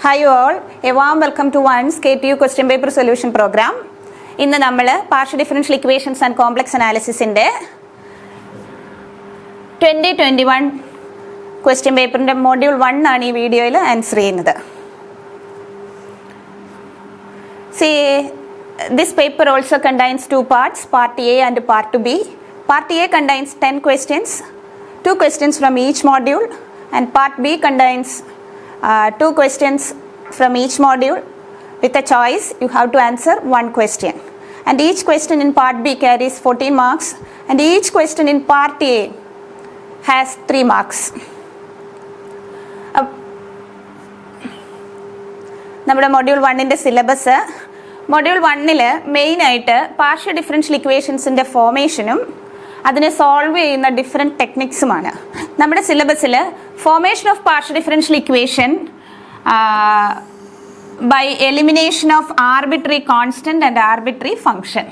Hi all, a warm welcome to ONE's KTU question paper solution program. ഇന്ന് നമ്മൾ partial differential equations and complex analysis ന്റെ 2021 question paper ന്റെ module 1 ആണ് ഈ വീഡിയോയിൽ ആൻസർ ചെയ്യുന്നത്. See, this paper also contains two parts, part A and part B. Part A contains 10 questions, 2 questions from each module, and part B contains 2 questions from each module. With a choice, you have to answer one question, and each question in part B carries 14 marks, and each question in part A has 3 marks. നമ്മുടെ module 1ന്റെ syllabus module 1ൽ മെയിനായിട്ട് partial differential ഇക്വേഷൻസിൻ്റെ ഫോർമേഷനും അതിനെ solve ചെയ്യുന്ന different ടെക്നിക്സുമാണ്. നമ്മുടെ സിലബസിൽ formation of partial differential equation by elimination of arbitrary constant and arbitrary function.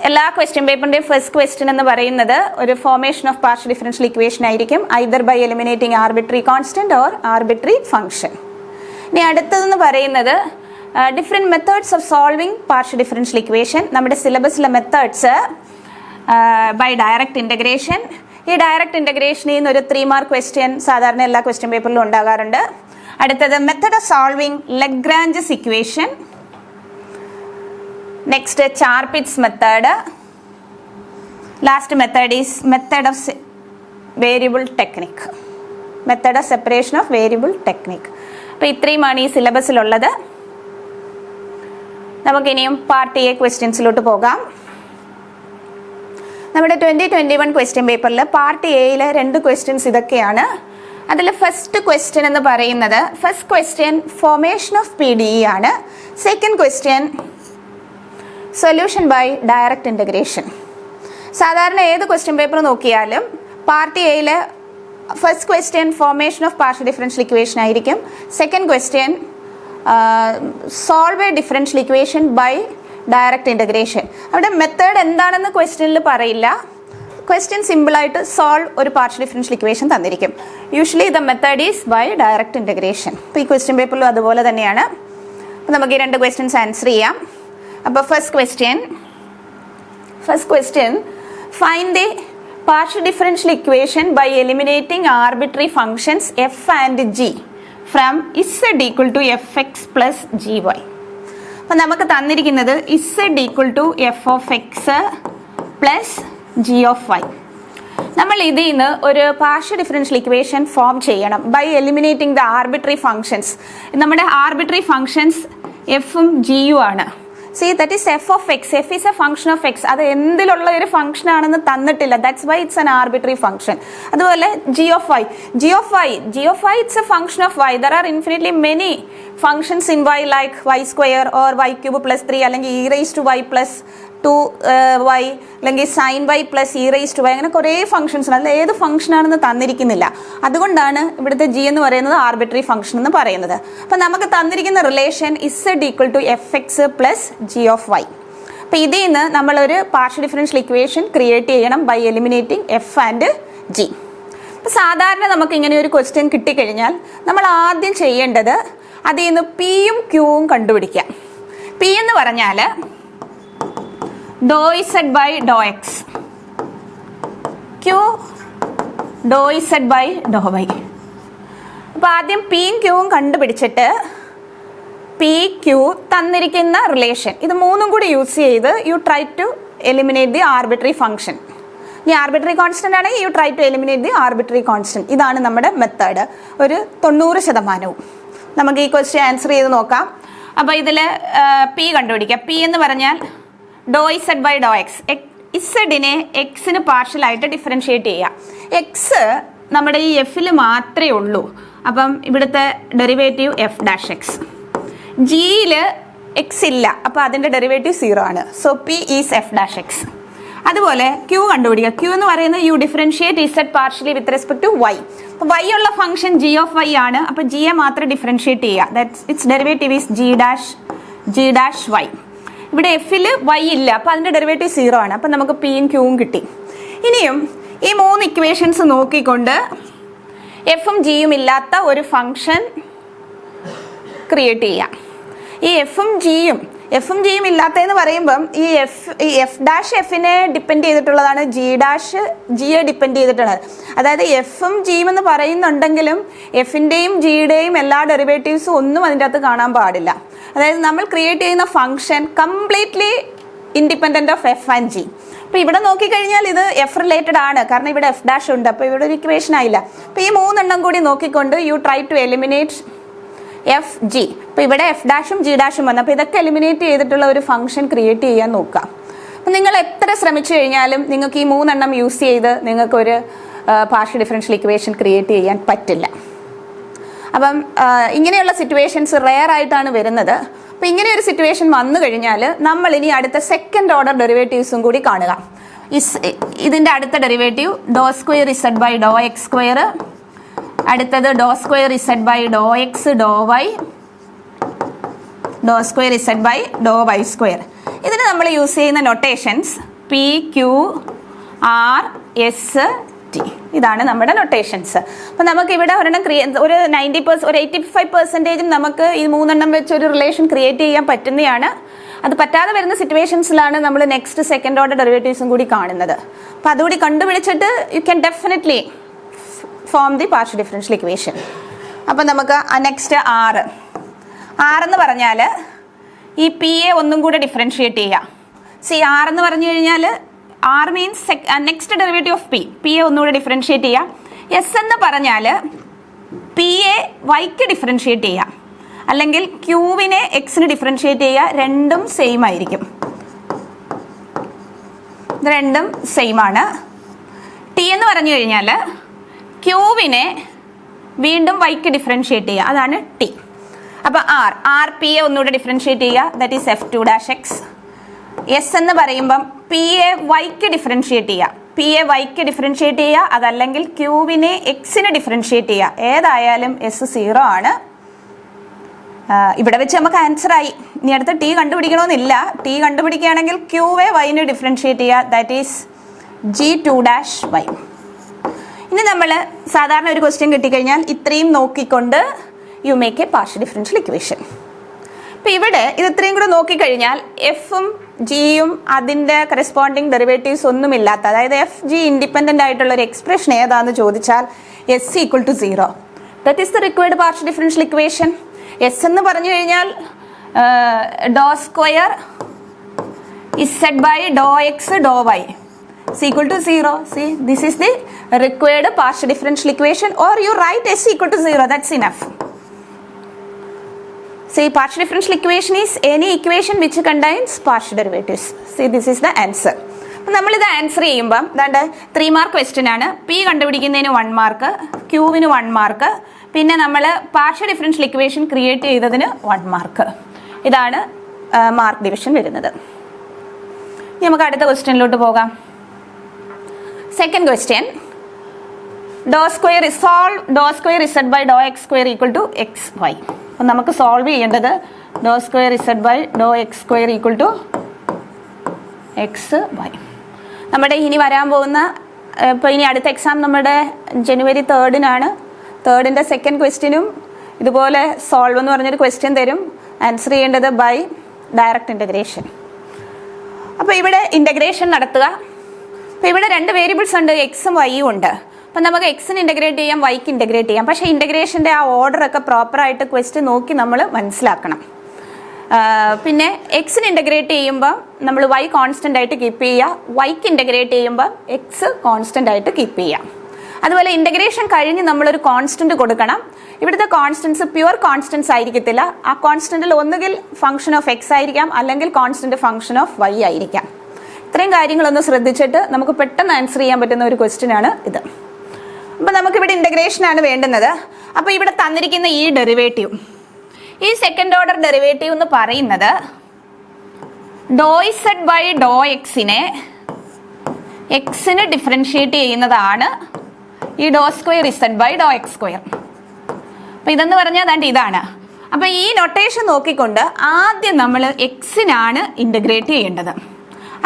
എല്ലാ question പേപ്പറിൻ്റെയും ഫസ്റ്റ് ക്വസ്റ്റ്യൻ എന്ന് പറയുന്നത് ഒരു formation of partial differential equation ആയിരിക്കും, either by eliminating arbitrary constant or arbitrary function. ഇനി അടുത്തതെന്ന് പറയുന്നത് different methods of solving partial differential equation. നമ്മുടെ സിലബസിലെ മെത്തേഡ്സ് ബൈ ഡയറക്റ്റ് ഇൻ്റഗ്രേഷൻ. ഈ ഡയറക്റ്റ് ഇൻ്റഗ്രേഷനിൽ നിന്ന് ഒരു 3 മാർക്ക് ക്വസ്റ്റ്യൻ സാധാരണ എല്ലാ ക്വസ്റ്റ്യൻ പേപ്പറിലും ഉണ്ടാകാറുണ്ട്. അടുത്തത് method of solving Lagrange's equation. Next Charpit's method. Last method is method of variable technique, method of separation of variable technique. അപ്പോൾ ഇത്രയുമാണ് ഈ സിലബസിലുള്ളത്. നമുക്കിനിയും പാർട്ട് എ ക്വസ്റ്റ്യൻസിലോട്ട് പോകാം. നമ്മുടെ 2021 ക്വസ്റ്റ്യൻ പേപ്പറിൽ പാർട്ട് എയിലെ 2 ക്വസ്റ്റ്യൻസ് ഇതൊക്കെയാണ്. അതിൽ ഫസ്റ്റ് ക്വസ്റ്റ്യൻ എന്ന് പറയുന്നത് first question formation of PDE ആണ്. Second question solution by direct integration. സാധാരണ ഏത് ക്വസ്റ്റ്യൻ പേപ്പർ നോക്കിയാലും പാർട്ട് എയിലെ first question formation of partial differential equation ആയിരിക്കും. Second question solve a differential equation by direct integration. അവിടെ method എന്താണെന്ന് ക്വസ്റ്റ്യനിൽ പറയില്ല. ക്വസ്റ്റ്യൻ സിമ്പിളായിട്ട് സോൾവ് ഒരു പാർഷ്യൽ ഡിഫറൻഷ്യൽ ഇക്വേഷൻ തന്നിരിക്കും. Usually the method is by direct integration. അപ്പോൾ ഈ ക്വസ്റ്റ്യൻ പേപ്പറിലും അതുപോലെ തന്നെയാണ്. അപ്പോൾ നമുക്ക് ഈ 2 ക്വസ്റ്റ്യൻസ് ആൻസർ ചെയ്യാം. അപ്പോൾ first question find the partial differential equation by eliminating arbitrary functions f and g from z equal to fx plus gy. അപ്പോൾ നമുക്ക് തന്നിരിക്കുന്നത് z equal to f of x plus g of y. നമ്മൾ ഇതിൽ നിന്ന് ഒരു partial differential equation form ചെയ്യണം by eliminating the arbitrary functions. നമ്മുടെ arbitrary functions എഫും ജിയും ആണ്. See, that is f of x. f is a function of x. അത് എന്തിലുള്ള ഒരു ഫംഗ്ഷൻ ആണെന്ന് തന്നിട്ടില്ല. That's why it's an arbitrary function. അതുപോലെ g of y it's a function of y. There are infinitely many functions in y like y square or y cube plus 3 അല്ലെങ്കിൽ e raised to y plus 2y അല്ലെങ്കിൽ sin y plus e raised to y, അങ്ങനെ കുറേ functions ഉണ്ട്. അതിൽ ഏത് function ആണെന്ന് തന്നിരിക്കുന്നില്ല. അതുകൊണ്ടാണ് ഇവിടുത്തെ g എന്ന് പറയുന്നത് ആർബിട്രറി ഫംഗ്ഷൻ എന്ന് പറയുന്നത്. അപ്പം നമുക്ക് തന്നിരിക്കുന്ന relation z equal to fx plus g of y. അപ്പം ഇതിൽ നിന്ന് നമ്മളൊരു പാർഷ്യൽ ഡിഫറൻഷ്യൽ ഇക്വേഷൻ ക്രിയേറ്റ് ചെയ്യണം by eliminating f and g. അപ്പം സാധാരണ നമുക്ക് ഇങ്ങനെ ഒരു ക്വസ്റ്റ്യൻ കിട്ടിക്കഴിഞ്ഞാൽ നമ്മൾ ആദ്യം ചെയ്യേണ്ടത് അതിൽ നിന്ന് പിയും ക്യൂവും കണ്ടുപിടിക്കാം. പി എന്ന് പറഞ്ഞാൽ doh z by doh x, q doh z by doh y. അപ്പോൾ ആദ്യം പിയും ക്യൂവും കണ്ടുപിടിച്ചിട്ട് പി ക്യൂ തന്നിരിക്കുന്ന റിലേഷൻ ഇത് മൂന്നും കൂടി യൂസ് ചെയ്ത് you try to eliminate the arbitrary function. ഈ ആർബിട്രറി കോൺസ്റ്റന്റ് ആണെങ്കിൽ you try to eliminate the arbitrary constant. ഇതാണ് നമ്മുടെ മെത്തേഡ്. ഒരു 90%. നമുക്ക് ഈ ക്വസ്റ്റ്യൻ ആൻസർ ചെയ്ത് നോക്കാം. അപ്പോൾ ഇതിൽ പി കണ്ടുപിടിക്കാം. പി എന്ന് പറഞ്ഞാൽ doh z by doh X. ഇസഡിനെ എക്സിന് പാർഷ്യലായിട്ട് ഡിഫറൻഷിയേറ്റ് ചെയ്യുക. എക്സ് നമ്മുടെ ഈ എഫിൽ മാത്രമേ ഉള്ളൂ. അപ്പം ഇവിടുത്തെ ഡെറിവേറ്റീവ് എഫ് ഡാഷ് എക്സ്. ജിയിൽ എക്സ് ഇല്ല, അപ്പോൾ അതിൻ്റെ ഡെറിവേറ്റീവ് 0 ആണ്. So p is f dash x. അതുപോലെ ക്യൂ കണ്ടുപിടിക്കുക. ക്യൂ എന്ന് പറയുന്നത് you differentiate z partially with respect to y. അപ്പോൾ വൈ ഉള്ള ഫംഗ്ഷൻ ജി ഓഫ് വൈ ആണ്. അപ്പോൾ ജിയെ മാത്രം ഡിഫറൻഷിയേറ്റ് ചെയ്യുക. That's its derivative is g dash y. ഇവിടെ എഫിൽ വൈ ഇല്ല, അപ്പോൾ അതിൻ്റെ ഡെറിവേറ്റീവ് 0 ആണ്. അപ്പോൾ നമുക്ക് പിയും ക്യൂവും കിട്ടി. ഇനിയും ഈ 3 ഇക്വേഷൻസ് നോക്കിക്കൊണ്ട് എഫും ജിയും ഇല്ലാത്ത ഒരു ഫംഗ്ഷൻ ക്രിയേറ്റ് ചെയ്യാം. ഈ എഫും ജിയും ഇല്ലാത്തതെന്ന് പറയുമ്പം ഈ എഫ് ഡാഷ് എഫിനെ ഡിപ്പെൻഡ് ചെയ്തിട്ടുള്ളതാണ്, ജി ഡാഷ് ജിയെ ഡിപ്പെൻഡ് ചെയ്തിട്ടുള്ളത്. അതായത് എഫും ജിയും എന്ന് പറയുന്നുണ്ടെങ്കിലും എഫിൻ്റെയും ജിയുടെയും എല്ലാ ഡെറിവേറ്റീവ്സും ഒന്നും അതിൻ്റെ അകത്ത് കാണാൻ പാടില്ല. അതായത് നമ്മൾ ക്രിയേറ്റ് ചെയ്യുന്ന function completely independent of F and G. അപ്പോൾ ഇവിടെ നോക്കിക്കഴിഞ്ഞാൽ ഇത് എഫ് റിലേറ്റഡ് ആണ്, കാരണം ഇവിടെ എഫ് ഡാഷ് ഉണ്ട്. അപ്പോൾ ഇവിടെ ഒരു ഇക്വേഷൻ ആയില്ല. അപ്പോൾ ഈ മൂന്നെണ്ണം കൂടി നോക്കിക്കൊണ്ട് you try to eliminate f g. അപ്പോൾ ഇവിടെ എഫ് ഡാഷും ജി ഡാഷും വന്നു. അപ്പോൾ ഇതൊക്കെ എലിമിനേറ്റ് ചെയ്തിട്ടുള്ള ഒരു ഫംഗ്ഷൻ ക്രിയേറ്റ് ചെയ്യാൻ നോക്കാം. അപ്പം നിങ്ങൾ എത്ര ശ്രമിച്ചു കഴിഞ്ഞാലും നിങ്ങൾക്ക് ഈ മൂന്നെണ്ണം യൂസ് ചെയ്ത് നിങ്ങൾക്കൊരു പാർഷ്യൽ ഡിഫറൻഷ്യൽ ഇക്വേഷൻ ക്രിയേറ്റ് ചെയ്യാൻ പറ്റില്ല. അപ്പം ഇങ്ങനെയുള്ള സിറ്റുവേഷൻസ് റെയർ ആയിട്ടാണ് വരുന്നത്. അപ്പം ഇങ്ങനെ ഒരു സിറ്റുവേഷൻ വന്നു കഴിഞ്ഞാൽ നമ്മൾ ഇനി അടുത്ത സെക്കൻഡ് ഓർഡർ ഡെറിവേറ്റീവ്സും കൂടി കാണുക. ഇതിൻ്റെ അടുത്ത derivative doh square z by doh x square, അടുത്തത് doh square z by doh x doh y, doh square z by doh y square. ഇതിന് നമ്മൾ യൂസ് ചെയ്യുന്ന notations p q r s t. ഇതാണ് നമ്മുടെ നൊട്ടേഷൻസ്. അപ്പം നമുക്ക് ഇവിടെ ഒരെണ്ണം ഒരു 85% നമുക്ക് ഈ മൂന്നെണ്ണം വെച്ച് ഒരു റിലേഷൻ ക്രിയേറ്റ് ചെയ്യാൻ പറ്റുന്നതാണ്. അത് പറ്റാതെ വരുന്ന സിറ്റുവേഷൻസിലാണ് നമ്മൾ നെക്സ്റ്റ് സെക്കൻഡ് ഓർഡർ ഡെറിവേറ്റീവ്സും കൂടി കാണുന്നത്. അപ്പം അതുകൂടി കണ്ടുപിടിച്ചിട്ട് you can definitely form the partial differential equation. അപ്പം നമുക്ക് നെക്സ്റ്റ് ആറ് എന്ന് പറഞ്ഞാൽ ഈ പി എ ഒന്നും കൂടെ ഡിഫറൻഷിയേറ്റ് ചെയ്യുക. ആർ എന്ന് പറഞ്ഞു കഴിഞ്ഞാൽ r means next derivative of p എ ഒന്നുകൂടെ ഡിഫറൻഷിയേറ്റ് ചെയ്യുക. എസ് എന്ന് പറഞ്ഞാൽ പി എ വൈക്ക് ഡിഫറൻഷിയേറ്റ് ചെയ്യുക, അല്ലെങ്കിൽ ക്യൂവിനെ എക്സിന് ഡിഫറൻഷിയേറ്റ് ചെയ്യുക. രണ്ടും സെയിം ആയിരിക്കും, ഇത് രണ്ടും സെയിം ആണ്. ടി എന്ന് പറഞ്ഞു കഴിഞ്ഞാൽ ക്യൂവിനെ വീണ്ടും വൈക്ക് ഡിഫറൻഷിയേറ്റ് ചെയ്യുക, അതാണ് ടി. അപ്പോൾ ആർ പി എ ഒന്നുകൂടെ ഡിഫറൻഷിയേറ്റ് ചെയ്യുക, that is F to dash X. S എന്ന് പറയുമ്പം പി എ വൈക്ക് ഡിഫറൻഷിയേറ്റ് ചെയ്യുക, അതല്ലെങ്കിൽ ക്യൂവിനെ എക്സിന് ഡിഫറൻഷിയേറ്റ് ചെയ്യുക. ഏതായാലും എസ് 0 ആണ്. ഇവിടെ വെച്ച് നമുക്ക് ആൻസർ ആയി. ഇനി അടുത്ത് ടി കണ്ടുപിടിക്കണമെന്നില്ല. ടി കണ്ടുപിടിക്കുകയാണെങ്കിൽ ക്യൂവെ വൈന് ഡിഫറൻഷിയേറ്റ് ചെയ്യുക, that is g two dash y. ഇനി നമ്മൾ സാധാരണ ഒരു ക്വസ്റ്റ്യൻ കിട്ടിക്കഴിഞ്ഞാൽ ഇത്രയും നോക്കിക്കൊണ്ട് you make a partial differential equation. അപ്പം ഇവിടെ ഇത് ഇത്രയും കൂടെ നോക്കിക്കഴിഞ്ഞാൽ എഫും ജിയും അതിൻ്റെ കറസ്പോണ്ടിങ് ഡെറിവേറ്റീവ്സ് ഒന്നുമില്ലാത്ത, അതായത് എഫ് ജി ഇൻഡിപെൻഡൻ്റ് ആയിട്ടുള്ള ഒരു എക്സ്പ്രഷൻ ഏതാണെന്ന് ചോദിച്ചാൽ s equal to 0. That is the required partial differential equation. S എന്ന് പറഞ്ഞു കഴിഞ്ഞാൽ doh square z by doh x doh y is equal to 0. See, this is the required partial differential equation, or you write S equal to 0, that's enough. See, partial differential equation is any equation which contains partial derivatives. See, this is the answer. നമ്മൾ ഇത് answer ചെയ്യുമ്പം ദാണ്ട് 3 mark question ആണ്. P കണ്ടുപിടിക്കുന്നതിന് 1 mark, ക്യൂവിന് 1 mark, പിന്നെ നമ്മൾ partial differential equation create ചെയ്തതിന് 1 mark. ഇതാണ് mark division വരുന്നത്. ഇനി നമുക്ക് അടുത്ത ക്വസ്റ്റ്യനിലോട്ട് പോകാം. Second question, doh square z by doh x square equal to x y. അപ്പം നമുക്ക് സോൾവ് ചെയ്യേണ്ടത് doh square z by doh x square equal to x y. നമ്മുടെ ഇനി വരാൻ പോകുന്ന ഇപ്പോൾ ഇനി അടുത്ത എക്സാം നമ്മുടെ ജനുവരി 3-നാണ്. 3-ൻ്റെ സെക്കൻഡ് ക്വസ്റ്റ്യനും ഇതുപോലെ സോൾവ് എന്ന് പറഞ്ഞൊരു ക്വസ്റ്റ്യൻ തരും. ആൻസർ ചെയ്യേണ്ടത് ബൈ ഡയറക്റ്റ് ഇൻ്റഗ്രേഷൻ. അപ്പോൾ ഇവിടെ ഇൻ്റഗ്രേഷൻ നടത്തുക. അപ്പോൾ ഇവിടെ 2 വേരിയബിൾസ് ഉണ്ട്, എക്സും വൈയും ഉണ്ട്. അപ്പം നമുക്ക് എക്സിന് ഇൻ്റഗ്രേറ്റ് ചെയ്യാം, വൈക്ക് ഇൻ്റഗ്രേറ്റ് ചെയ്യാം. പക്ഷേ ഇൻ്റഗ്രേഷൻ്റെ ആ ഓർഡറൊക്കെ പ്രോപ്പറായിട്ട് ക്വസ്റ്റ്യൻ നോക്കി നമ്മൾ മനസ്സിലാക്കണം. പിന്നെ എക്സിന് ഇൻ്റഗ്രേറ്റ് ചെയ്യുമ്പോൾ നമ്മൾ വൈ കോൺസ്റ്റൻ്റ് ആയിട്ട് കീപ്പ് ചെയ്യുക, വൈക്ക് ഇൻ്റഗ്രേറ്റ് ചെയ്യുമ്പോൾ എക്സ് കോൺസ്റ്റൻ്റ് ആയിട്ട് കീപ്പ് ചെയ്യാം. അതുപോലെ ഇൻ്റഗ്രേഷൻ കഴിഞ്ഞ് നമ്മളൊരു കോൺസ്റ്റൻറ്റ് കൊടുക്കണം. ഇവിടുത്തെ കോൺസ്റ്റൻസ് പ്യുവർ കോൺസ്റ്റൻസ് ആയിരിക്കത്തില്ല. ആ കോൺസ്റ്റൻറ്റിൽ ഒന്നുകിൽ ഫംഗ്ഷൻ ഓഫ് എക്സ് ആയിരിക്കാം, അല്ലെങ്കിൽ കോൺസ്റ്റൻറ്റ് ഫംഗ്ഷൻ ഓഫ് വൈ ആയിരിക്കാം. ഇത്രയും കാര്യങ്ങളൊന്ന് ശ്രദ്ധിച്ചിട്ട് നമുക്ക് പെട്ടെന്ന് ആൻസർ ചെയ്യാൻ പറ്റുന്ന ഒരു ക്വസ്റ്റ്യൻ ആണ് ഇത്. അപ്പോൾ നമുക്കിവിടെ ഇൻ്റഗ്രേഷനാണ് വേണ്ടുന്നത്. അപ്പോൾ ഇവിടെ തന്നിരിക്കുന്ന ഈ ഡെറിവേറ്റീവ്, ഈ സെക്കൻഡ് ഓർഡർ ഡെറിവേറ്റീവ് എന്ന് പറയുന്നത് ഡോ ഇസഡ് ബൈ ഡോ എക്സിനെ എക്സിന് ഡിഫറൻഷിയേറ്റ് ചെയ്യുന്നതാണ് ഈ doh square z by doh x square. അപ്പോൾ ഇതെന്ന് പറഞ്ഞാൽ അതാണ്ട് ഇതാണ്. അപ്പോൾ ഈ നൊട്ടേഷൻ നോക്കിക്കൊണ്ട് ആദ്യം നമ്മൾ എക്സിനാണ് ഇൻ്റഗ്രേറ്റ് ചെയ്യേണ്ടത്.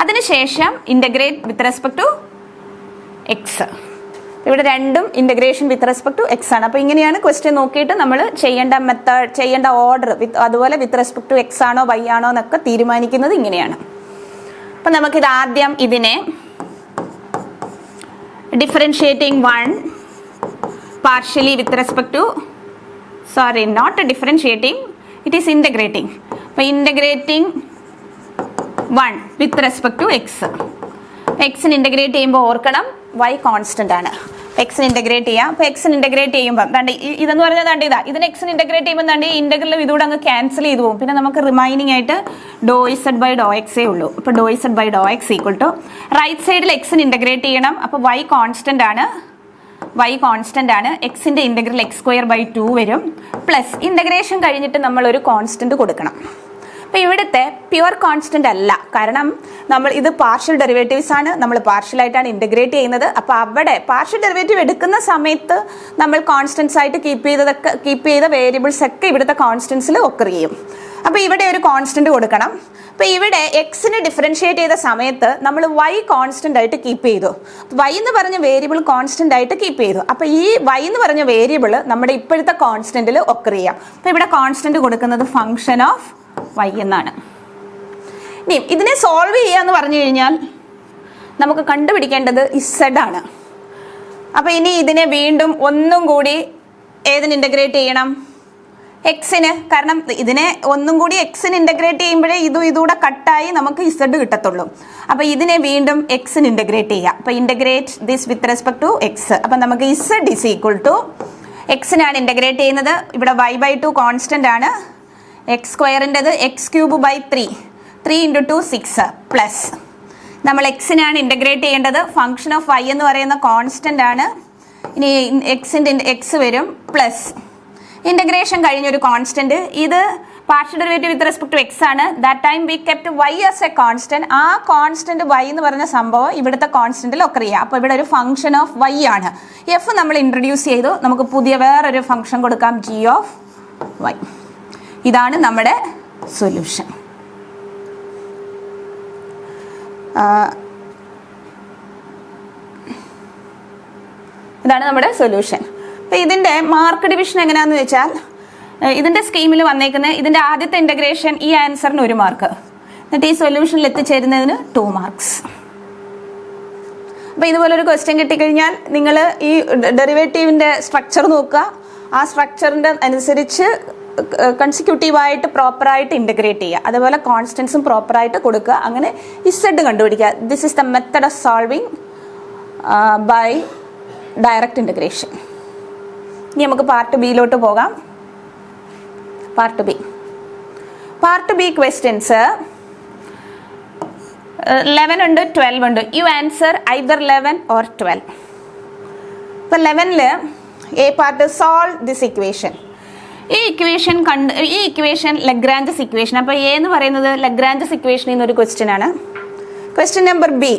അതിനുശേഷം integrate with respect to x. ഇവിടെ രണ്ടും integration with respect to x ആണ്. അപ്പോൾ ഇങ്ങനെയാണ് ക്വസ്റ്റ്യൻ നോക്കിയിട്ട് നമ്മൾ ചെയ്യേണ്ട മെത്തേഡ്, ചെയ്യേണ്ട ഓർഡർ അതുപോലെ വിത്ത് റെസ്പെക്ട് ടു എക്സ് ആണോ വൈ ആണോ എന്നൊക്കെ തീരുമാനിക്കുന്നത് ഇങ്ങനെയാണ്. അപ്പം നമുക്കിത് ആദ്യം ഇതിനെ differentiating 1 partially with respect to, sorry, not differentiating, it is integrating. അപ്പോൾ integrating 1 with respect to x. എക്സിന് ഇൻ്റഗ്രേറ്റ് ചെയ്യുമ്പോൾ ഓർക്കണം y കോൺസ്റ്റൻ്റ് ആണ്. എക്സിന് ഇൻ്റഗ്രേറ്റ് ചെയ്യാം. അപ്പോൾ എക്സിന് ഇൻ്റഗ്രേറ്റ് ചെയ്യുമ്പോൾ ദാണ്ട് ഇതെന്ന് പറഞ്ഞാൽ ദാണ്ട് ഇതാ, ഇതിന് എക്സിന് ഇൻ്റഗ്രേറ്റ് ചെയ്യുമ്പോൾ ദാണ്ട് ഈ ഇൻ്റഗ്രലും ഇതുകൂടെ അങ്ങ് ക്യാൻസൽ ചെയ്ത് പോകും. പിന്നെ നമുക്ക് റിമൈനിങ് ആയിട്ട് ഡോ ഇസഡ് ബൈ ഡോ എക്സേ ഉള്ളൂ. അപ്പോൾ doh z by doh x equal to right സൈഡിൽ എക്സിന് ഇൻ്റഗ്രേറ്റ് ചെയ്യണം. അപ്പോൾ y കോൺസ്റ്റൻ്റ് ആണ്, എക്സിൻ്റെ ഇൻ്റഗ്രൽ x²/2 വരും. പ്ലസ് ഇൻ്റഗ്രേഷൻ കഴിഞ്ഞിട്ട് നമ്മൾ ഒരു കോൺസ്റ്റൻറ്റ് കൊടുക്കണം. അപ്പോൾ ഇവിടുത്തെ പ്യുവർ കോൺസ്റ്റൻ്റ് അല്ല, കാരണം നമ്മൾ ഇത് പാർഷ്യൽ ഡെറിവേറ്റീവ്സ് ആണ്, നമ്മൾ പാർഷ്യലായിട്ടാണ് ഇൻ്റഗ്രേറ്റ് ചെയ്യുന്നത്. അപ്പോൾ അവിടെ പാർഷ്യൽ ഡെറിവേറ്റീവ് എടുക്കുന്ന സമയത്ത് നമ്മൾ കോൺസ്റ്റൻസ് ആയിട്ട് കീപ്പ് ചെയ്ത വേരിയബിൾസ് ഒക്കെ ഇവിടുത്തെ കോൺസ്റ്റൻസിൽ ഒക്കർ ചെയ്യും. അപ്പോൾ ഇവിടെ ഒരു കോൺസ്റ്റൻറ്റ് കൊടുക്കണം. അപ്പോൾ ഇവിടെ എക്സിന് ഡിഫറൻഷിയേറ്റ് ചെയ്ത സമയത്ത് നമ്മൾ y കോൺസ്റ്റൻ്റ് ആയിട്ട് കീപ്പ് ചെയ്തു. y എന്ന് പറഞ്ഞ വേരിയബിൾ കോൺസ്റ്റൻ്റ് ആയിട്ട് കീപ്പ് ചെയ്തു. അപ്പോൾ ഈ y എന്ന് പറഞ്ഞ വേരിയബിൾ നമ്മുടെ ഇപ്പോഴത്തെ കോൺസ്റ്റൻറ്റിൽ ഒക്കർ ചെയ്യാം. അപ്പോൾ ഇവിടെ കോൺസ്റ്റൻറ്റ് കൊടുക്കുന്നത് ഫംഗ്ഷൻ ഓഫ് y എന്നാണ്. ഇനി ഇതിനെ സോൾവ് ചെയ്യാന്ന് പറഞ്ഞു കഴിഞ്ഞാൽ നമുക്ക് കണ്ടുപിടിക്കേണ്ടത് z ആണ്. അപ്പോൾ ഇനി ഇതിനെ വീണ്ടും ഒന്നും കൂടി ഏതിന് ഇൻ്റഗ്രേറ്റ് ചെയ്യണം? എക്സിന്. കാരണം ഇതിനെ ഒന്നും കൂടി എക്സിന് ഇൻ്റഗ്രേറ്റ് ചെയ്യുമ്പോഴേ ഇതുകൂടെ കട്ടായി നമുക്ക് z കിട്ടത്തുള്ളൂ. അപ്പോൾ ഇതിനെ വീണ്ടും എക്സിന് ഇൻ്റഗ്രേറ്റ് ചെയ്യാം. അപ്പോൾ integrate this with respect to x. അപ്പം നമുക്ക് z ഇസ് ഈക്വൽ ടു എക്സിനാണ് ഇൻ്റഗ്രേറ്റ് ചെയ്യുന്നത്. ഇവിടെ y/2 കോൺസ്റ്റൻ്റ് ആണ്. x²ൻ്റെത് x³ 3 × 2 6 പ്ലസ് നമ്മൾ എക്സിനാണ് ഇൻ്റഗ്രേറ്റ് ചെയ്യേണ്ടത്. ഫംഗ്ഷൻ ഓഫ് y എന്ന് പറയുന്ന കോൺസ്റ്റൻ്റ് ആണ്. ഇനി എക്സിൻ്റെ എക്സ് വരും പ്ലസ് ഇൻ്റഗ്രേഷൻ കഴിഞ്ഞൊരു കോൺസ്റ്റൻറ്റ്. ഇത് partial derivative with respect to x ആണ്. That time we kept y as a constant. ആ കോൺസ്റ്റൻറ്റ് y എന്ന് പറഞ്ഞ സംഭവം ഇവിടുത്തെ കോൺസ്റ്റൻറ്റിൽ ഒക്കർ ചെയ്യുക. അപ്പോൾ ഇവിടെ ഒരു ഫംഗ്ഷൻ ഓഫ് y ആണ്. എഫ് നമ്മൾ ഇൻട്രൊഡ്യൂസ് ചെയ്തു. നമുക്ക് പുതിയ വേറൊരു ഫംഗ്ഷൻ കൊടുക്കാം, g ഓഫ് y. ഇതാണ് നമ്മുടെ സൊല്യൂഷൻ. ഇതാണ് നമ്മുടെ സൊല്യൂഷൻ. അപ്പോൾ ഇതിൻ്റെ മാർക്ക് ഡിവിഷൻ എങ്ങനെയാണെന്ന് വെച്ചാൽ, ഇതിൻ്റെ സ്കീമിൽ വന്നേക്കുന്നത് ഇതിൻ്റെ ആദ്യത്തെ ഇൻ്റഗ്രേഷൻ ഈ ആൻസറിന് 1 മാർക്ക്, എന്നിട്ട് ഈ സൊല്യൂഷനിൽ എത്തിച്ചേരുന്നതിന് 2 മാർക്സ്. അപ്പോൾ ഇതുപോലൊരു ക്വസ്റ്റ്യൻ കിട്ടിക്കഴിഞ്ഞാൽ നിങ്ങൾ ഈ ഡെറിവേറ്റീവിൻ്റെ സ്ട്രക്ചർ നോക്കുക. ആ സ്ട്രക്ചറിൻ്റെ അനുസരിച്ച് കൺസിക്യൂട്ടീവായിട്ട് പ്രോപ്പറായിട്ട് ഇൻ്റഗ്രേറ്റ് ചെയ്യുക. അതുപോലെ കോൺസ്റ്റൻസും പ്രോപ്പറായിട്ട് കൊടുക്കുക. അങ്ങനെ ഇസഡ് കണ്ടുപിടിക്കുക. This is the method of solving by direct integration. ഇനി നമുക്ക് പാർട്ട് ബിയിലോട്ട് പോകാം. പാർട്ട് ബി ക്വസ്റ്റ്യൻസ് 11 ഉണ്ട്, 12 ഉണ്ട്. You answer either 11 or 12. ഇപ്പോൾ 11 a part solve this equation. ഈ ഇക്വേഷൻ ലഗ്രാഞ്ചസ് ഇക്വേഷൻ. അപ്പോൾ എ എന്ന് പറയുന്നത് ലഗ്രാഞ്ചസ് ഇക്വേഷനിൽ നിന്നൊരു ക്വസ്റ്റ്യൻ ആണ്. Question number b,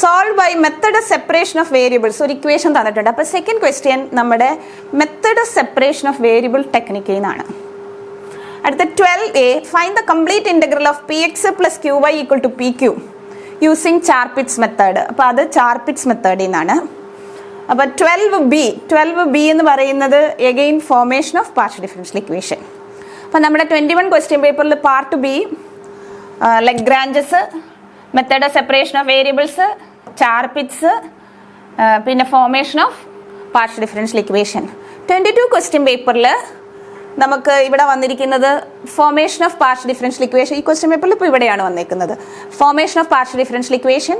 solve by method of separation of variables. ഒരു ഇക്വേഷൻ തന്നിട്ടുണ്ട്. അപ്പോൾ സെക്കൻഡ് ക്വസ്റ്റ്യൻ നമ്മുടെ method of separation of variable ടെക്നിക്കിൽ നിന്നാണ്. അടുത്ത 12a, find the complete integral of px + qy = pq using Charpit's method. അപ്പോൾ അത് ചാർപിറ്റ്സ് മെത്തേഡിൽ നിന്നാണ്. അപ്പോൾ 12b എന്ന് പറയുന്നത് again formation of partial differential equation. അപ്പോൾ നമ്മുടെ 21 ക്വസ്റ്റ്യൻ പേപ്പറിൽ part b Lagrange's, method of separation of variables, Charpit's, പിന്നെ formation of partial differential equation. 22 question പേപ്പറിൽ നമുക്ക് ഇവിടെ വന്നിരിക്കുന്നത് formation of partial differential equation. ഈ ക്വസ്റ്റ്യൻ പേപ്പറിൽ ഇപ്പോൾ ഇവിടെയാണ് വന്നിരിക്കുന്നത്. Formation of partial differential equation,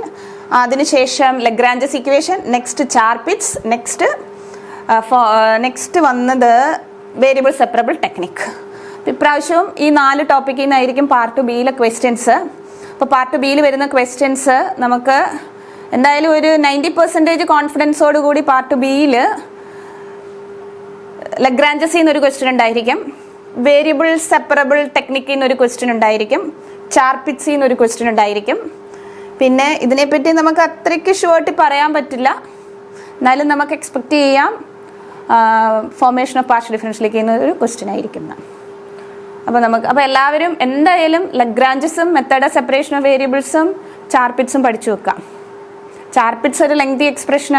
അതിനുശേഷം Lagrange's equation, next Charpit's, next വന്നത് വേരിയബിൾ സെപ്പറബിൾ ടെക്നിക്. ഇപ്രാവശ്യവും ഈ 4 ടോപ്പിക്കിൽ നിന്നായിരിക്കും പാർട്ട് ബിയിലെ ക്വസ്റ്റ്യൻസ്. അപ്പോൾ പാർട്ട് ബിയിൽ വരുന്ന ക്വസ്റ്റ്യൻസ് നമുക്ക് എന്തായാലും ഒരു 90% കോൺഫിഡൻസോട് കൂടി പാർട്ട് ബിയിൽ ലഗ്രാഞ്ചസിൽ നിന്നൊരു ക്വസ്റ്റ്യൻ ഉണ്ടായിരിക്കും, വേരിയബിൾ സെപ്പറബിൾ ടെക്നിക്കിൽ നിന്നൊരു ക്വസ്റ്റ്യൻ ഉണ്ടായിരിക്കും, ചാർപിറ്റ്സിൽ നിന്നൊരു ക്വസ്റ്റ്യൻ ഉണ്ടായിരിക്കും. പിന്നെ ഇതിനെപ്പറ്റി നമുക്ക് അത്രയ്ക്ക് ഷുവർട്ടി പറയാൻ പറ്റില്ല, എന്നാലും നമുക്ക് എക്സ്പെക്റ്റ് ചെയ്യാം ഫോർമേഷൻ ഓഫ് പാർഷ്യൽ ഡിഫറൻഷ്യലിലേക്ക് ഒരു ക്വസ്റ്റ്യൻ ആയിരിക്കും. അപ്പോൾ എല്ലാവരും എന്തായാലും ലഗ്രാഞ്ചസും മെത്തേഡ് ഓഫ് സെപ്പറേഷൻ ഓഫ് വേരിയബിൾസും ചാർപിറ്റ്സും പഠിച്ചു വെക്കാം. ചാർപിറ്റ്സ് ഒരു ലെങ്തി എക്സ്പ്രഷൻ,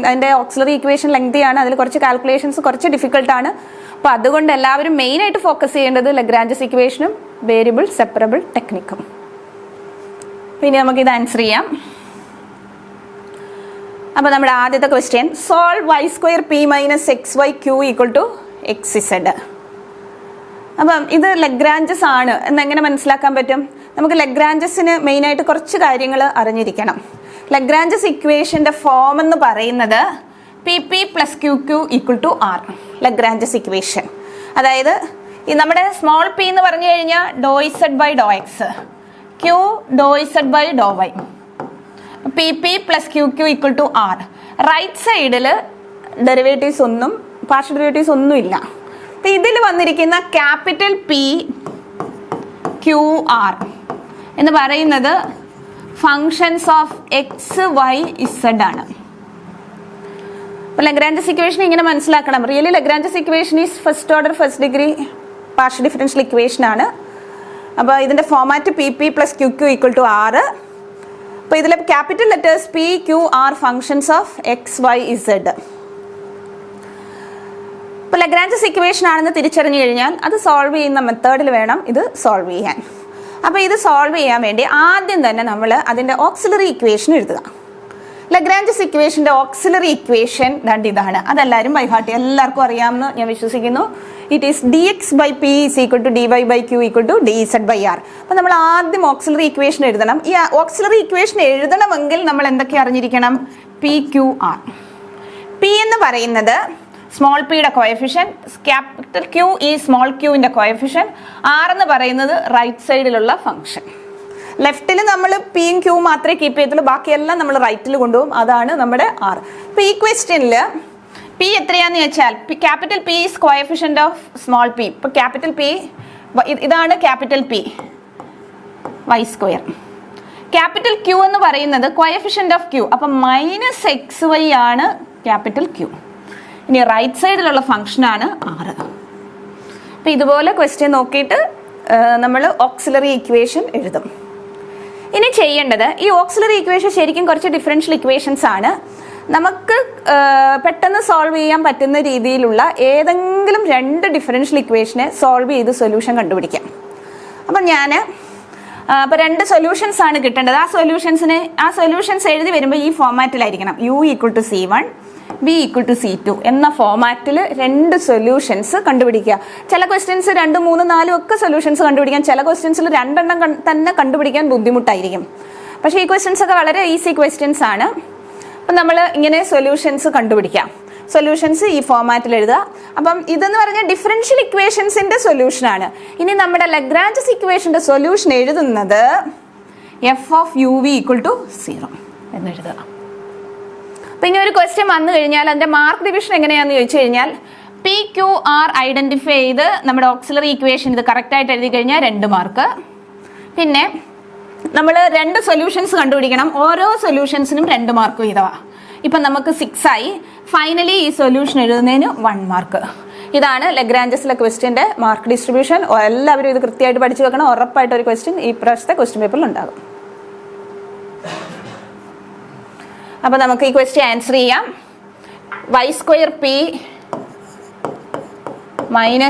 അതിൻ്റെ ഓക്സിലറി ഇക്വേഷൻ ലെങ്തിയാണ്, അതിൽ കുറച്ച് കാൽക്കുലേഷൻസ് കുറച്ച് ഡിഫിക്കൽട്ടാണ്. അപ്പോൾ അതുകൊണ്ട് എല്ലാവരും മെയിനായിട്ട് ഫോക്കസ് ചെയ്യേണ്ടത് ലഗ്രാഞ്ചസ് ഇക്വേഷനും വേരിയബിൾ സെപ്പറബിൾ ടെക്നിക്കും. പിന്നെ നമുക്കിത് ആൻസർ ചെയ്യാം. അപ്പോൾ നമ്മുടെ ആദ്യത്തെ question, solve y² p - xyq = xz. അപ്പം ഇത് ലഗ്രാഞ്ചസ് ആണ് എന്നെങ്ങനെ മനസ്സിലാക്കാൻ പറ്റും? നമുക്ക് ലഗ്രാഞ്ചസിന് മെയിനായിട്ട് കുറച്ച് കാര്യങ്ങൾ അറിഞ്ഞിരിക്കണം. ലഗ്രാഞ്ചസ് ഇക്വേഷൻ്റെ ഫോം എന്ന് പറയുന്നത് PP + QQ = R. Lagrange's equation, അതായത് ഈ നമ്മുടെ സ്മോൾ p എന്ന് പറഞ്ഞു കഴിഞ്ഞാൽ ∂z/∂x, Q ∂z/∂y, PP + QQ = R. Right സൈഡിൽ ഡെറിവേറ്റീവ്സ് ഒന്നും പാർഷ്യൽ ഡെറിവേറ്റീവ്സ് ഒന്നും ഇല്ല. അപ്പം ഇതിൽ വന്നിരിക്കുന്ന ക്യാപിറ്റൽ PQR എന്ന് പറയുന്നത് functions of x y z ആണ്. അപ്പോൾ ലഗ്രാഞ്ചസ് ഇക്വേഷൻ ഇങ്ങനെ മനസ്സിലാക്കണം. Really Lagrange's equation is first order first degree partial differential equation ആണ്. അപ്പോൾ ഇതിൻ്റെ ഫോമാറ്റ് PP + QQ = R. അപ്പോൾ ഇതിലെ capital letters PQR functions of x y z. ഇപ്പോൾ ലഗ്രാഞ്ചസ് ഇക്വേഷൻ ആണെന്ന് തിരിച്ചറിഞ്ഞു കഴിഞ്ഞാൽ അത് സോൾവ് ചെയ്യുന്ന മെത്തേഡിൽ വേണം ഇത് സോൾവ് ചെയ്യാൻ. അപ്പോൾ ഇത് സോൾവ് ചെയ്യാൻ വേണ്ടി ആദ്യം തന്നെ നമ്മൾ അതിൻ്റെ ഓക്സിലറി ഇക്വേഷൻ എഴുതുക. ലഗ്രാഞ്ചസ് ഇക്വേഷൻ്റെ ഓക്സിലറി ഇക്വേഷൻ ഇതാണ്. അതെല്ലാവരും ബൈ ഹാർട്ട് എല്ലാവർക്കും അറിയാമെന്ന് ഞാൻ വിശ്വസിക്കുന്നു. It is dx/p = dy/q = dz/r. അപ്പോൾ നമ്മൾ ആദ്യം ഓക്സിലറി ഇക്വേഷൻ എഴുതണം. ഈ ഓക്സിലറി ഇക്വേഷൻ എഴുതണമെങ്കിൽ നമ്മൾ എന്തൊക്കെ അറിഞ്ഞിരിക്കണം? PQR. P എന്ന് പറയുന്നത് സ്മോൾ പിയുടെ കോയഫിഷ്യൻ, ക്യാപിറ്റൽ Q ഈ സ്മോൾ ക്യൂവിൻ്റെ കോയഫിഷ്യൻ, R എന്ന് പറയുന്നത് റൈറ്റ് സൈഡിലുള്ള ഫംഗ്ഷൻ. ലെഫ്റ്റിൽ നമ്മൾ പിയും ക്യൂ മാത്രമേ കീപ്പ് ചെയ്യത്തുള്ളൂ, ബാക്കിയെല്ലാം നമ്മൾ റൈറ്റിൽ കൊണ്ടുപോകും. അതാണ് നമ്മുടെ R. ഇപ്പോൾ ഈ ക്വസ്റ്റ്യനിൽ P എത്രയാന്ന് വെച്ചാൽ capital P is coefficient of small p. ഇപ്പോൾ ക്യാപിറ്റൽ P ഇതാണ് capital P y². Capital Q എന്ന് പറയുന്നത് കോയഫിഷ്യൻ്റ് ഓഫ് Q, അപ്പം -xy ആണ് ക്യാപിറ്റൽ Q. ഇനി റൈറ്റ് സൈഡിലുള്ള ഫംഗ്ഷനാണ് R. അപ്പോൾ ഇതുപോലെ ക്വസ്റ്റ്യൻ നോക്കിയിട്ട് നമ്മൾ ഓക്സിലറി ഇക്വേഷൻ എഴുതും. ഇനി ചെയ്യേണ്ടത് ഈ ഓക്സിലറി ഇക്വേഷൻ ശരിക്കും കുറച്ച് ഡിഫറൻഷ്യൽ ഇക്വേഷൻസ് ആണ്. നമുക്ക് പെട്ടെന്ന് സോൾവ് ചെയ്യാൻ പറ്റുന്ന രീതിയിലുള്ള ഏതെങ്കിലും 2 ഡിഫറൻഷ്യൽ ഇക്വേഷനെ സോൾവ് ചെയ്ത് സൊല്യൂഷൻ കണ്ടുപിടിക്കാം. അപ്പം ഞാൻ അപ്പോൾ 2 സൊല്യൂഷൻസ് ആണ് കിട്ടേണ്ടത്. ആ സൊല്യൂഷൻസ് എഴുതി വരുമ്പോൾ ഈ ഫോമാറ്റിലായിരിക്കണം. U = C1 B = C2 എന്ന ഫോമാറ്റിൽ 2 സൊല്യൂഷൻസ് കണ്ടുപിടിക്കുക. ചില ക്വസ്റ്റ്യൻസ് 2, 3, 4 ഒക്കെ സൊല്യൂഷൻസ് കണ്ടുപിടിക്കാം. ചില ക്വസ്റ്റ്യൻസിൽ 2 എണ്ണം തന്നെ കണ്ടുപിടിക്കാൻ ബുദ്ധിമുട്ടായിരിക്കും. പക്ഷേ ഈ ക്വസ്റ്റ്യൻസ് ഒക്കെ വളരെ ഈസി ക്വസ്റ്റ്യൻസ് ആണ്. അപ്പം നമ്മൾ ഇങ്ങനെ സൊല്യൂഷൻസ് കണ്ടുപിടിക്കാം. സൊല്യൂഷൻസ് ഈ ഫോമാറ്റിൽ എഴുതുക. അപ്പം ഇതെന്ന് പറഞ്ഞാൽ ഡിഫറൻഷ്യൽ ഇക്വേഷൻസിൻ്റെ സൊല്യൂഷനാണ്. ഇനി നമ്മുടെ ലഗ്രാഞ്ചസ് ഇക്വേഷൻ്റെ സൊല്യൂഷൻ എഴുതുന്നത് f(u(v) = 0 എന്നെഴുതുക. അപ്പം ഇനി ഒരു ക്വസ്റ്റ്യൻ വന്നു കഴിഞ്ഞാൽ അതിൻ്റെ മാർക്ക് ഡിവിഷൻ എങ്ങനെയാണെന്ന് ചോദിച്ചു കഴിഞ്ഞാൽ PQR ഐഡൻറ്റിഫൈ ചെയ്ത് നമ്മുടെ ഓക്സിലറി ഇക്വേഷൻ ഇത് കറക്റ്റായിട്ട് എഴുതി കഴിഞ്ഞാൽ 2 മാർക്ക്. പിന്നെ നമ്മൾ 2 സൊല്യൂഷൻസ് കണ്ടുപിടിക്കണം. ഓരോ സൊല്യൂഷൻസിനും 2 മാർക്ക് വീതമാണ്. ഇപ്പം നമുക്ക് 6 ആയി. ഫൈനലി ഈ സൊല്യൂഷൻ എഴുതുന്നതിന് 1 മാർക്ക്. ഇതാണ് ലഗ്രാഞ്ചസിലെ ക്വസ്റ്റ്യൻ്റെ മാർക്ക് ഡിസ്ട്രിബ്യൂഷൻ. എല്ലാവരും ഇത് കൃത്യമായിട്ട് പഠിച്ചു വെക്കണം. ഉറപ്പായിട്ട് ഒരു ക്വസ്റ്റ്യൻ ഈ പ്രാവശ്യത്തെ ക്വസ്റ്റ്യൻ പേപ്പറിൽ ഉണ്ടാകും. അപ്പോൾ നമുക്ക് ഈ ക്വസ്റ്റ്യൻ ആൻസർ ചെയ്യാം. y² p -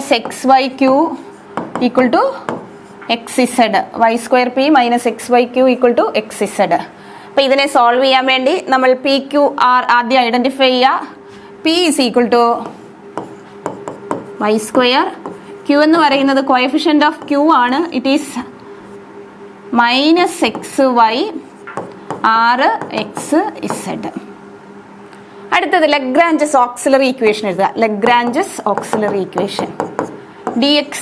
xyq = xz. y² p - xyq = xz. അപ്പോൾ ഇതിനെ സോൾവ് ചെയ്യാൻ വേണ്ടി നമ്മൾ PQR ആദ്യം ഐഡൻറ്റിഫൈ ചെയ്യുക. P = y². Q എന്ന് പറയുന്നത് കോയഫിഷ്യൻ്റ് ഓഫ് Q ആണ്. It is -xy (R)(x)(z). അടുത്തത് ലഗ്രാഞ്ചസ് ഓക്സിലറി ഇക്വേഷൻ എഴുതുക. ലഗ്രാഞ്ചസ് ഓക്സിലറി ഇക്വേഷൻ dx/,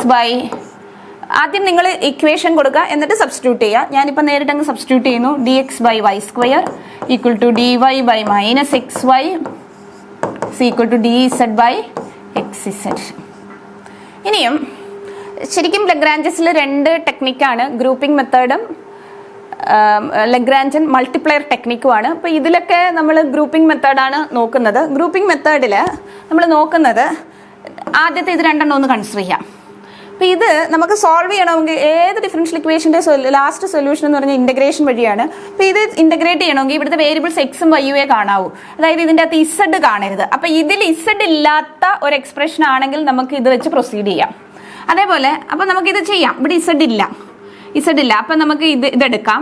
ആദ്യം നിങ്ങൾ ഇക്വേഷൻ കൊടുക്കുക, എന്നിട്ട് സബ്സ്റ്റിറ്റ്യൂട്ട് ചെയ്യുക. ഞാനിപ്പോൾ നേരിട്ട് അങ്ങ് സബ്സ്റ്റിറ്റ്യൂട്ട് ചെയ്യുന്നു. dx/y² = dy/-xy dz/xz. ഇനിയും ശരിക്കും ലഗ്രാഞ്ചസിൽ 2 ടെക്നിക്കാണ്, ഗ്രൂപ്പിംഗ് മെത്തേഡും ലഗ്രാഞ്ചൻ മൾട്ടിപ്ലയർ ടെക്നിക്കുമാണ്. അപ്പോൾ ഇതിലൊക്കെ നമ്മൾ ഗ്രൂപ്പിംഗ് മെത്തേഡാണ് നോക്കുന്നത്. ഗ്രൂപ്പിംഗ് മെത്തേഡിൽ നമ്മൾ നോക്കുന്നത് ആദ്യത്തെ ഇത് 2 ഒന്ന് കൺസിഡർ ചെയ്യാം. അപ്പോൾ ഇത് നമുക്ക് സോൾവ് ചെയ്യണമെങ്കിൽ ഏത് ഡിഫറൻഷ്യൽ ഇക്വേഷൻ്റെ ലാസ്റ്റ് സൊല്യൂഷൻ എന്ന് പറഞ്ഞാൽ ഇൻ്റഗ്രേഷൻ വഴിയാണ്. അപ്പോൾ ഇത് ഇൻ്റഗ്രേറ്റ് ചെയ്യണമെങ്കിൽ ഇവിടുത്തെ വേരിയബിൾസ് എക്സും വൈയുവേ കാണാവൂ, അതായത് ഇതിൻ്റെ അകത്ത് ഇസഡ് കാണരുത്. അപ്പോൾ ഇതിൽ ഇസഡ് ഇല്ലാത്ത ഒരു എക്സ്പ്രഷൻ ആണെങ്കിൽ നമുക്ക് ഇത് വെച്ച് പ്രൊസീഡ് ചെയ്യാം. അതേപോലെ അപ്പോൾ നമുക്കിത് ചെയ്യാം. ഇവിടെ ഇസഡ് ഇല്ല, അപ്പം നമുക്ക് ഇതെടുക്കാം.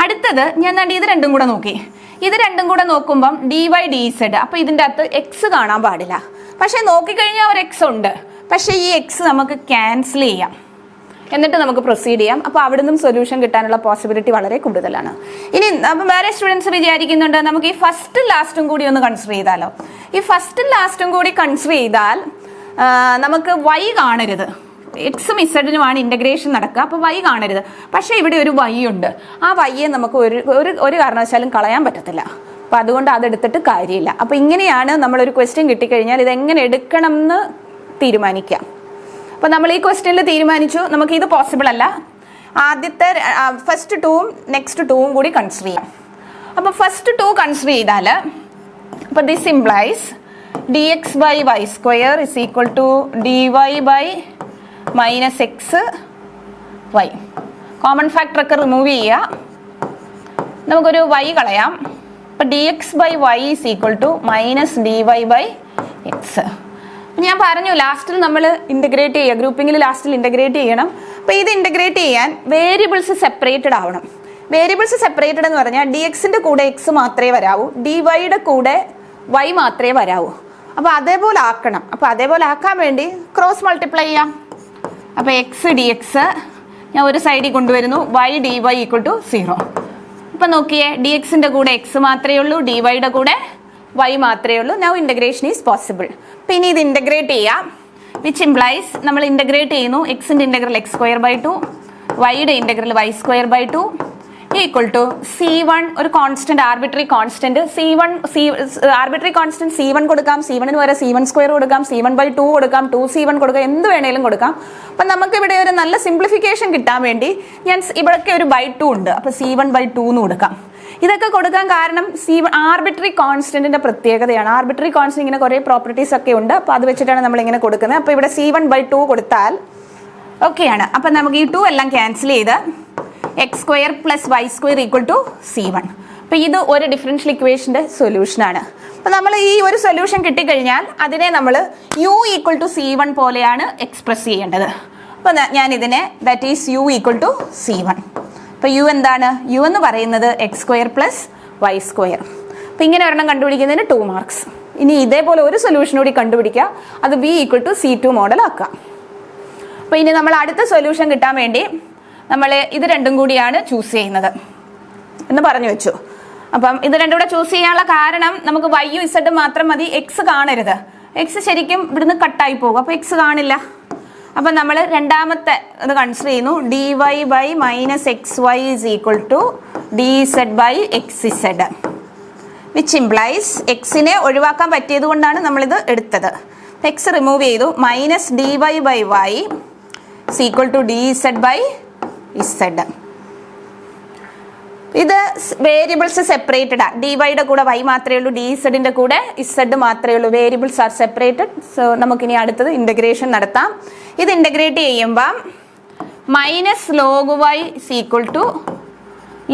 അടുത്തത് ഞാൻ ഇത് രണ്ടും കൂടെ നോക്കി. ഇത് രണ്ടും കൂടെ നോക്കുമ്പം dy dz, അപ്പോൾ ഇതിൻ്റെ അകത്ത് എക്സ് കാണാൻ പാടില്ല. പക്ഷേ നോക്കിക്കഴിഞ്ഞാൽ ഒരു എക്സ് ഉണ്ട്, പക്ഷേ ഈ എക്സ് നമുക്ക് ക്യാൻസൽ ചെയ്യാം, എന്നിട്ട് നമുക്ക് പ്രൊസീഡ് ചെയ്യാം. അപ്പോൾ അവിടെ നിന്നും സൊല്യൂഷൻ കിട്ടാനുള്ള പോസിബിലിറ്റി വളരെ കൂടുതലാണ്. ഇനി അപ്പം വേറെ സ്റ്റുഡൻസ് വിചാരിക്കുന്നുണ്ട് നമുക്ക് ഈ ഫസ്റ്റും ലാസ്റ്റും കൂടി ഒന്ന് കൺസിഡർ ചെയ്താലോ. ഈ ഫസ്റ്റും ലാസ്റ്റും കൂടി കൺസിഡർ ചെയ്താൽ നമുക്ക് y കാണരുത്, എക്സും ഇസഡിനുമാണ് ഇൻ്റഗ്രേഷൻ നടക്കുക, അപ്പോൾ y കാണരുത്. പക്ഷേ ഇവിടെ ഒരു y ഉണ്ട്, ആ yയെ നമുക്ക് ഒരു കാരണവശാലും കളയാൻ പറ്റത്തില്ല. അപ്പോൾ അതുകൊണ്ട് അതെടുത്തിട്ട് കാര്യമില്ല. അപ്പോൾ ഇങ്ങനെയാണ് നമ്മളൊരു ക്വസ്റ്റ്യൻ കിട്ടിക്കഴിഞ്ഞാൽ ഇതെങ്ങനെ എടുക്കണം എന്ന് തീരുമാനിക്കാം. അപ്പോൾ നമ്മൾ ഈ ക്വസ്റ്റ്യനിൽ തീരുമാനിച്ചു നമുക്ക് ഇത് പോസിബിൾ അല്ല, ആദ്യത്തെ ഫസ്റ്റ് ടൂവും നെക്സ്റ്റ് ടൂവും കൂടി കൺസിഡർ ചെയ്യാം. അപ്പോൾ ഫസ്റ്റ് ടു കൺസിഡർ ചെയ്താൽ അപ്പോൾ this implies dx by y square is equal to dy by minus x y. Common factor ഒക്കെ റിമൂവ് ചെയ്യുക, നമുക്കൊരു y കളയാം. അപ്പോൾ d x by y is equal to minus d y by x. ഞാൻ പറഞ്ഞു ലാസ്റ്റിൽ നമ്മൾ ഇൻ്റഗ്രേറ്റ് ചെയ്യുക, ഗ്രൂപ്പിങ്ങിൽ ലാസ്റ്റിൽ ഇൻ്റഗ്രേറ്റ് ചെയ്യണം. അപ്പോൾ ഇത് ഇൻ്റഗ്രേറ്റ് ചെയ്യാൻ വേരിയബിൾസ് സെപ്പറേറ്റഡ് ആവണം. വേരിയബിൾസ് സെപ്പറേറ്റഡ് എന്ന് പറഞ്ഞാൽ ഡി എക്സിൻ്റെ കൂടെ എക്സ് മാത്രമേ വരാവൂ, ഡി വൈയുടെ കൂടെ വൈ മാത്രമേ വരാവൂ. അപ്പോൾ അതേപോലെ ആക്കണം. അപ്പോൾ അതേപോലെ ആക്കാൻ വേണ്ടി ക്രോസ് മൾട്ടിപ്ലൈ ചെയ്യാം. അപ്പോൾ എക്സ് ഡി എക്സ് ഞാൻ ഒരു സൈഡിൽ കൊണ്ടുവരുന്നു, y d y equal to 0. ഇപ്പം നോക്കിയേ, ഡി എക്സിൻ്റെ കൂടെ എക്സ് മാത്രമേ ഉള്ളൂ, ഡി വൈയുടെ കൂടെ വൈ മാത്രമേ ഉള്ളൂ. Now integration is possible. അപ്പം ഇനി ഇത് ഇൻ്റഗ്രേറ്റ് ചെയ്യാം, വിച്ച് ഇംപ്ലൈസ് നമ്മൾ ഇൻ്റഗ്രേറ്റ് ചെയ്യുന്നു എക്സിൻ്റെ ഇൻ്റഗ്രൽ എക്സ് സ്ക്വയർ ബൈ 2, വൈയുടെ integral y square by 2 equal to C1, ഒരു constant arbitrary constant C1, arbitrary constant C1 കൊടുക്കാം, C1 വരെ C1 സ്ക്വയർ കൊടുക്കാം, C1 by 2 കൊടുക്കാം, 2C1 കൊടുക്കാം, എന്ത് വേണേലും കൊടുക്കാം. അപ്പം നമുക്ക് ഇവിടെ ഒരു നല്ല സിംപ്ലിഫിക്കേഷൻ കിട്ടാൻ വേണ്ടി ഞാൻ ഇവിടൊക്കെ ഒരു by 2 ഉണ്ട്, അപ്പോൾ C1 by 2 എന്ന് കൊടുക്കാം. ഇതൊക്കെ കൊടുക്കാൻ കാരണം ആർബിട്രറി കോൺസ്റ്റന്റിന്റെ പ്രത്യേകതയാണ്. ആർബിട്രറി കോൺസ്റ്റന്റ് ഇങ്ങനെ കുറേ പ്രോപ്പർട്ടീസ് ഒക്കെ ഉണ്ട്, അപ്പോൾ അത് വെച്ചിട്ടാണ് നമ്മൾ ഇങ്ങനെ കൊടുക്കുന്നത്. അപ്പോൾ ഇവിടെ C1 by 2 കൊടുത്താൽ ഓക്കെയാണ്. അപ്പം നമുക്ക് ഈ 2 എല്ലാം ക്യാൻസൽ ചെയ്ത് x square plus y square equal to C1. അപ്പോൾ ഇത് ഒരു ഡിഫറൻഷ്യൽ ഇക്വേഷൻ്റെ സൊല്യൂഷനാണ്. അപ്പോൾ നമ്മൾ ഈ ഒരു സൊല്യൂഷൻ കിട്ടിക്കഴിഞ്ഞാൽ അതിനെ നമ്മൾ u ഈക്വൽ ടു C1 പോലെയാണ് എക്സ്പ്രസ് ചെയ്യേണ്ടത്. അപ്പോൾ ഞാൻ ഇതിനെ that is u equal to C1. അപ്പോൾ u എന്താണ്? u എന്ന് പറയുന്നത് x square plus y square. അപ്പോൾ ഇങ്ങനെ ഒരെണ്ണം കണ്ടുപിടിക്കുന്നതിന് 2 മാർക്സ്. ഇനി ഇതേപോലെ ഒരു സൊല്യൂഷൻ കൂടി കണ്ടുപിടിക്കുക, അത് v equal to C2 model ആക്കുക. അപ്പോൾ ഇനി നമ്മൾ അടുത്ത സൊല്യൂഷൻ കിട്ടാൻ വേണ്ടി നമ്മൾ ഇത് രണ്ടും കൂടിയാണ് ചൂസ് ചെയ്യുന്നത് എന്ന് പറഞ്ഞു വെച്ചു. അപ്പം ഇത് രണ്ടും കൂടെ ചൂസ് ചെയ്യാനുള്ള കാരണം നമുക്ക് വൈയും ഇസഡും മാത്രം മതി, എക്സ് കാണരുത്. എക്സ് ശരിക്കും ഇവിടുന്ന് കട്ടായി പോകും, അപ്പോൾ എക്സ് കാണില്ല. അപ്പം നമ്മൾ രണ്ടാമത്തെ ഇത് കൺസിഡർ ചെയ്യുന്നു, d y by minus x y is equal to d z by x z, which implies എക്സിനെ ഒഴിവാക്കാൻ പറ്റിയത് കൊണ്ടാണ് നമ്മളിത് എടുത്തത്. എക്സ് റിമൂവ് ചെയ്തു, minus d y by y is equal to d z by z. ഇത് variables separated ആണ്. D വൈയുടെ കൂടെ വൈ മാത്രമേ ഉള്ളൂ, ഡി ഇസഡിന്റെ കൂടെ ഇസഡ് മാത്രമേ ഉള്ളൂ. Variables are separated. സോ നമുക്കിനി അടുത്തത് ഇൻ്റഗ്രേഷൻ നടത്താം. ഇത് ഇൻ്റഗ്രേറ്റ് ചെയ്യുമ്പം minus log y equal to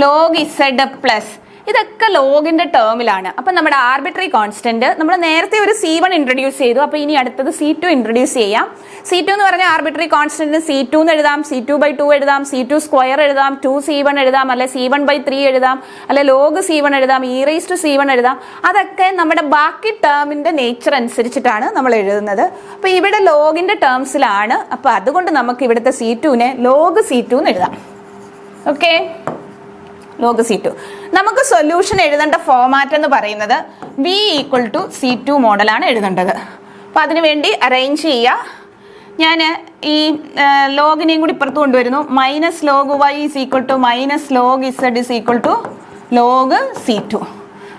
log z plus, ഇതൊക്കെ ലോഗിന്റെ ടേമിലാണ്. അപ്പം നമ്മുടെ ആർബിട്രറി കോൺസ്റ്റന്റ് നമ്മൾ നേരത്തെ ഒരു C1 ഇൻട്രൊഡ്യൂസ് ചെയ്തു, അപ്പോൾ ഇനി അടുത്തത് C2 ഇൻട്രൊഡ്യൂസ് ചെയ്യാം. C2 എന്ന് പറഞ്ഞാൽ ആർബിട്രറി കോൺസ്റ്റന്റിന് C2 എന്ന് എഴുതാം, C2 by 2 എഴുതാം, C2 സ്ക്വയർ എഴുതാം, 2C1 എഴുതാം, അല്ലെ C1 by 3 എഴുതാം, അല്ലെ ലോഗ് C1 എഴുതാം, e⁻C1 എഴുതാം. അതൊക്കെ നമ്മുടെ ബാക്കി ടേമിന്റെ നേച്ചർ അനുസരിച്ചിട്ടാണ് നമ്മൾ എഴുതുന്നത്. അപ്പോൾ ഇവിടെ ലോഗിന്റെ ടേംസിലാണ്, അപ്പോൾ അതുകൊണ്ട് നമുക്ക് ഇവിടുത്തെ C2നെ ലോഗ് C2 എന്ന് എഴുതാം. Okay, log C2. നമുക്ക് സൊല്യൂഷൻ എഴുതേണ്ട ഫോമാറ്റ് എന്ന് പറയുന്നത് v ഈക്വൽ ടു C2 മോഡലാണ് എഴുതേണ്ടത്. അപ്പോൾ അതിനുവേണ്ടി അറേഞ്ച് ചെയ്യുക. ഞാൻ ഈ ലോഗിനെയും കൂടി ഇപ്പുറത്ത് കൊണ്ടുവരുന്നു. Minus log y is equal to minus log z is equal to log C2.